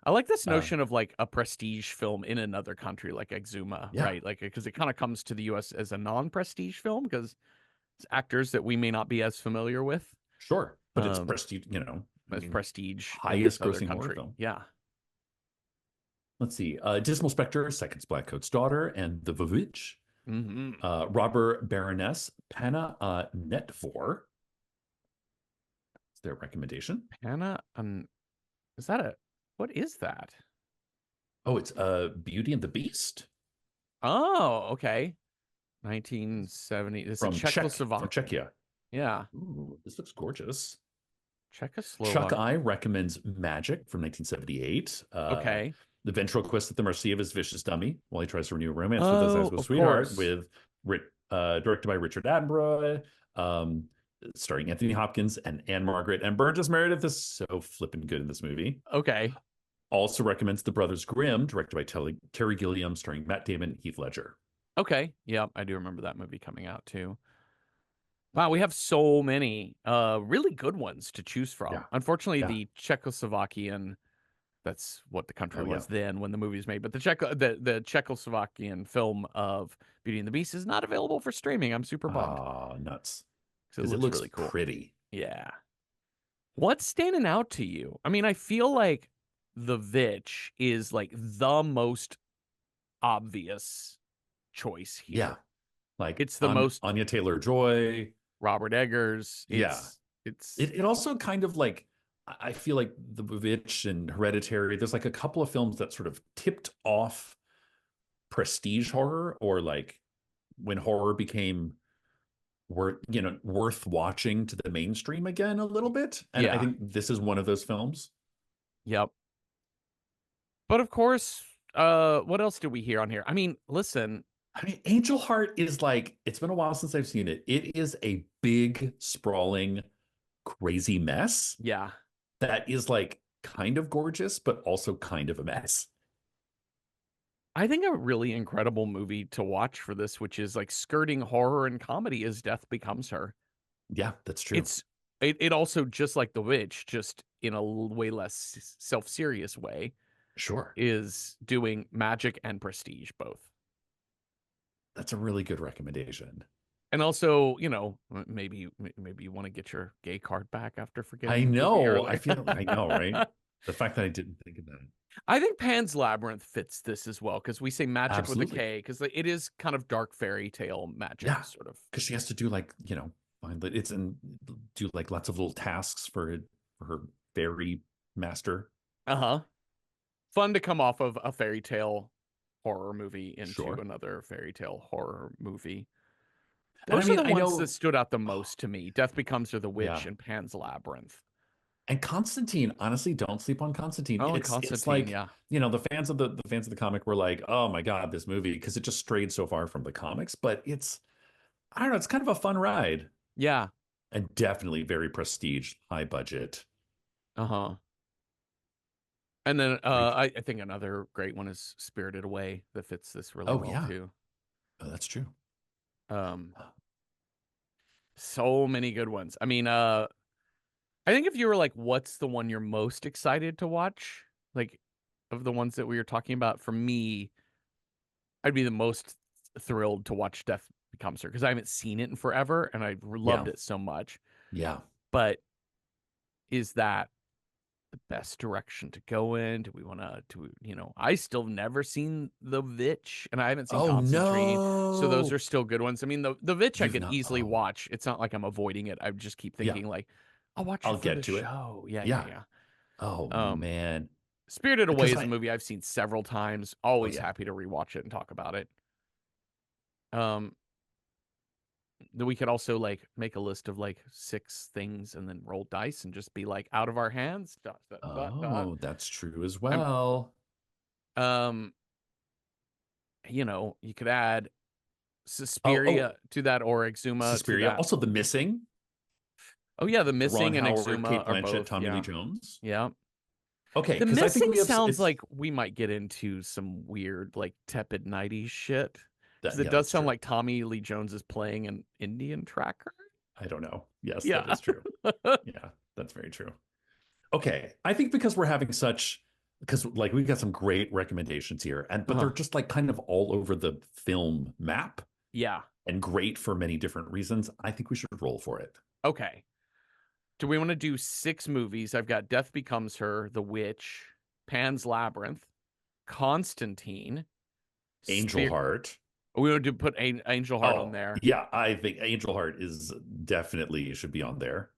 I like this Uh, notion of like a prestige film in another country, like Exuma, yeah, right? Like, because it kind of comes to the US as a non-prestige film because it's actors that we may not be as familiar with sure. But it's um, prestige, I as mean, prestige in this highest other grossing horror country. film. Yeah. Let's see. Dismal Spectre, Second's Black Coat's daughter, and The Vavitch. Mm-hmm. Robber Baroness, Panna Netvor. It's their recommendation. Hannah, is that a what is that? Oh, it's Beauty and the Beast Oh, okay. 1970. It's a from Czechoslovak. Czechia. Yeah, Ooh, this looks gorgeous. Chuck Czechoslovak. I recommends Magic from 1978. Okay. The ventriloquist at the mercy of his vicious dummy while he tries to renew a romance with his high Oh, school of sweetheart, course. with directed by Richard Attenborough, um, starring Anthony Hopkins and Anne Margaret. And Burgess Meredith is so flippin' good in this movie. Okay. Also recommends The Brothers Grimm, directed by Terry Gilliam, starring Matt Damon and Heath Ledger. Okay. Yep, I do remember that movie coming out too. Wow, we have so many really good ones to choose from. Yeah. Unfortunately, Yeah. the Czechoslovakian, that's what the country Oh, yeah. was then when the movie was made, but the Czechoslovakian film of Beauty and the Beast is not available for streaming. I'm super bummed Ah, nuts. because it Because it looks looks really cool. pretty. Yeah. What's standing out to you? I mean, I feel like The Vitch is like the most obvious choice Yeah. here. Like It's the most Anya Taylor-Joy. Robert Eggers. Yeah. It's It also kind of like, I feel like The Witch and Hereditary, there's like a couple of films that sort of tipped off prestige horror, or like when horror became worth watching to the mainstream again a little bit. And I yeah. think this is one of those films. Yep. But of course, what else do we hear on here? I mean, listen, I mean, Angel Heart is like, it's been a while since I've seen it. It is a big, sprawling, crazy mess yeah. that is like kind of gorgeous, but also kind of a mess. I think a really incredible movie to watch for this, which is like skirting horror and comedy, is Death Becomes Her. Yeah, that's true. It also, just like The Witch, just in a way less self-serious way, Sure. is doing magic and prestige both. That's a really good recommendation. And also, maybe you want to get your gay card back after forgetting I the movie know. earlier. I know, right? The fact that I didn't think of that. I think Pan's Labyrinth fits this as well because we say magic with a Absolutely. K because it is kind of dark fairy tale magic, Yeah. sort of. Because she has to do like, find that it's and do like lots of little tasks for her fairy master. Uh-huh. Fun to come off of a fairy tale horror movie into Sure. another fairy tale horror movie. And I Those are mean, the I ones that know, stood out the most to me. Death Becomes Her, The Witch, yeah. and Pan's Labyrinth. And Constantine, honestly, don't sleep on Constantine. Oh, and It's Constantine, like, yeah. the fans of the comic were like, oh my God, this movie, because it just strayed so far from the comics. But I don't know, it's kind of a fun ride. Yeah. And definitely very prestige, high budget. Uh-huh. And then Great. I think another great one is Spirited Away that fits this really Oh well yeah. too. Oh, that's true. Um, so many good ones. I mean, I think if you were like, what's the one you're most excited to watch? Like, of the ones that we were talking about, for me, I'd be the most thrilled to watch Death Becomes Her because I haven't seen it in forever and I Yeah. loved it so much. Yeah. But is that the best direction to go in? Do we want I still never seen The Vitch and I haven't seen Oh Constantine. So those no. are still good ones. I mean, the Vitch I You've could not. easily Oh, watch. It's not like I'm avoiding it. I just keep yeah. thinking like, I'll watch I'll it for get the to it. show. Yeah, yeah, Yeah. yeah. Oh Um, man. Spirited Away Because is a I movie I've seen several times. oh Always yeah. happy to rewatch it and talk about it. Um, then we could also like make a list of like 6 things and then roll dice and just be like out of our hands. Dot, dot, dot, dot. Oh, that's true as I'm, well. um, you could add Oh, Suspiria to that or Exuma to Suspiria. that. Also The Missing, Oh yeah, The the Ron Missing and Howard, Exuma Kate are Blanchett, both. Tommy Lee Yeah, Jones. yeah. Okay, The because I think Missing we have sounds it's like we might get into some weird like tepid 90s shit because that it yeah, does that's sound true. like Tommy Lee Jones is playing an Indian tracker. I don't know. Yes, that Yeah. is true. Yeah, that's very true. Okay, I think because like we've got some great recommendations here, but they're Uh-huh. just like kind of all over the film map Yeah. and great for many different reasons. I think we should roll for it. Okay. Do we want to do 6 movies? I've got Death Becomes Her, The Witch, Pan's Labyrinth, Constantine, Angel Spear. Heart. We would put Angel Heart on Oh, there. yeah, I think Angel Heart is definitely should be on there.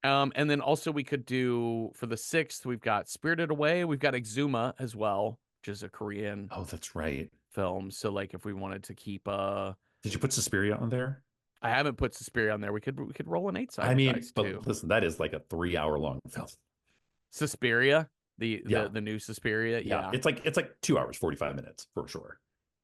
And then also we could do for the 6th, we've got Spirited Away. We've got Exuma as well, which is a Korean Oh, that's right. film. So like if we wanted to keep Did you put Suspiria on there? I haven't put Suspiria on there. We could roll an I 8-sided mean, dice too. but listen, that is like a 3 hour long film. Suspiria, the Yeah, the the new Suspiria, yeah. yeah. It's like 2 hours, 45 minutes for sure.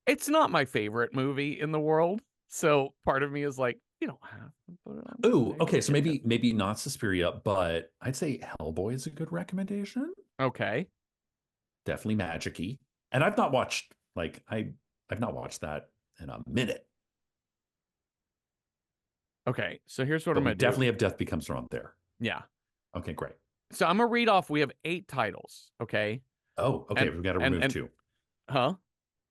It's not my favorite movie in the world. So part of me is like, you don't have to put it on Oh, there. okay. You So get to. maybe not Suspiria, but I'd say Hellboy is a good recommendation. Okay. Definitely magic-y. And I've not watched that in a minute. Okay. So here's what I'm But we gonna do. definitely have Death Becomes Her on there. Yeah. Okay, great. So I'm gonna read off. We have 8 titles. Okay. Oh, okay. And We've got to and remove and two. huh?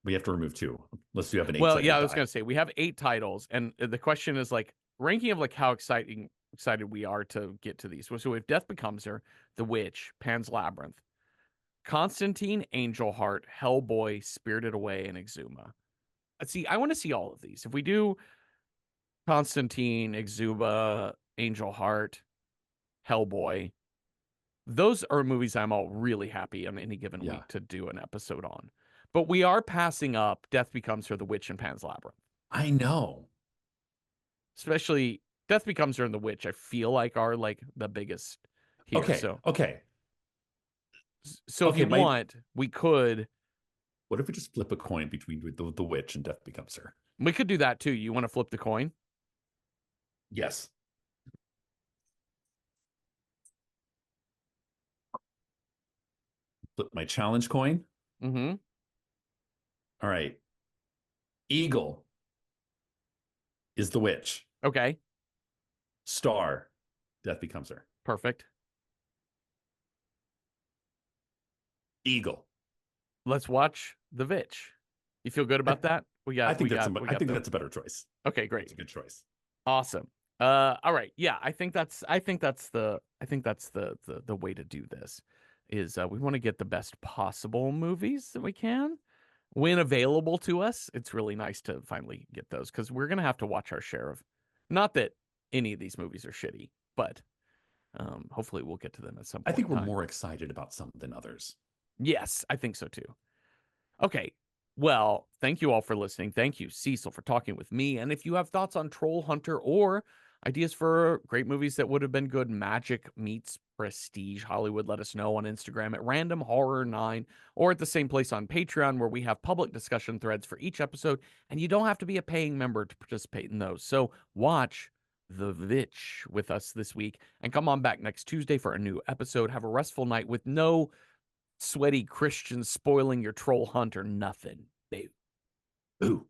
We have to remove two. Unless you have an Well, yeah, eight-sided I was die. gonna say we have 8 titles, and the question is like ranking of like how excited we are to get to these. So we have Death Becomes Her, The Witch, Pan's Labyrinth, Constantine, Angel Heart, Hellboy, Spirited Away, and Exuma. See, I want to see all of these. If we do Constantine, Exuma, Angel Heart, Hellboy, those are movies I'm all really happy on any given Yeah, week to do an episode on. But we are passing up Death Becomes Her, The Witch, and Pan's Labyrinth. I know. Especially Death Becomes Her and The Witch, I feel like are like the biggest here. Okay, So okay, so if okay. you want, What if we just flip a coin between the witch and Death Becomes Her? we could do that too. You want to flip the coin? Yes. Flip my challenge coin. Mm-hmm. All right. Eagle is the witch. Okay. Star, Death Becomes Her. Perfect. Eagle. Let's watch The Witch. You feel good I, about that? I think We I got think the that's a better choice. Okay, great. That's a good choice. Awesome. All right. Yeah, I think that's the way to do this is we want to get the best possible movies that we can when available to us. It's really nice to finally get those because we're gonna have to watch our share of, not that any of these movies are shitty, but hopefully we'll get to them at some I point think in we're time. more excited about some than others. Yes, I think so too. Okay. Well, thank you all for listening. Thank you, Cecil, for talking with me. And if you have thoughts on Troll Hunter or ideas for great movies that would have been good, magic meets prestige Hollywood, let us know on Instagram at Random Horror 9 or at the same place on Patreon where we have public discussion threads for each episode. And you don't have to be a paying member to participate in those. So watch The Vitch with us this week and come on back next Tuesday for a new episode. Have a restful night with no sweaty Christians spoiling your troll hunt or nothing. Boo. Ooh.